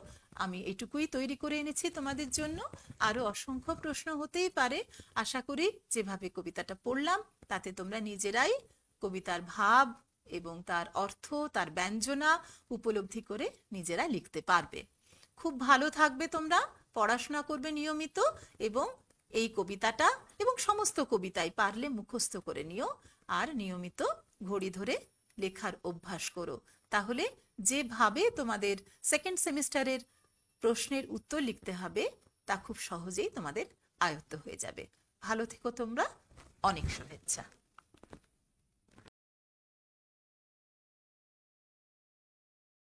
আমি এটুকুই তৈরি করে এনেছি তোমাদের জন্য। আরো অসংখ্য প্রশ্ন হতেই পারে। আশা করি যেভাবে কবিতাটা পড়লাম তাতে তোমরা নিজেরাই কবিতার ভাব এবং তার অর্থ, তার ব্যঞ্জনা উপলব্ধি করে নিজেরা লিখতে পারবে। খুব ভালো থাকবে তোমরা, পড়াশোনা করবে নিয়মিত এবং এই কবিতাটা এবং সমস্ত কবিতাই পারলে মুখস্থ করে নিও আর নিয়মিত ঘড়ি ধরে লেখার অভ্যাস করো। তাহলে যেভাবে তোমাদের সেকেন্ড সেমিস্টারের প্রশ্নের উত্তর লিখতে হবে তা খুব সহজেই তোমাদের আয়ত্ত হয়ে যাবে। ভালো থেকো তোমরা, অনেক শুভেচ্ছা।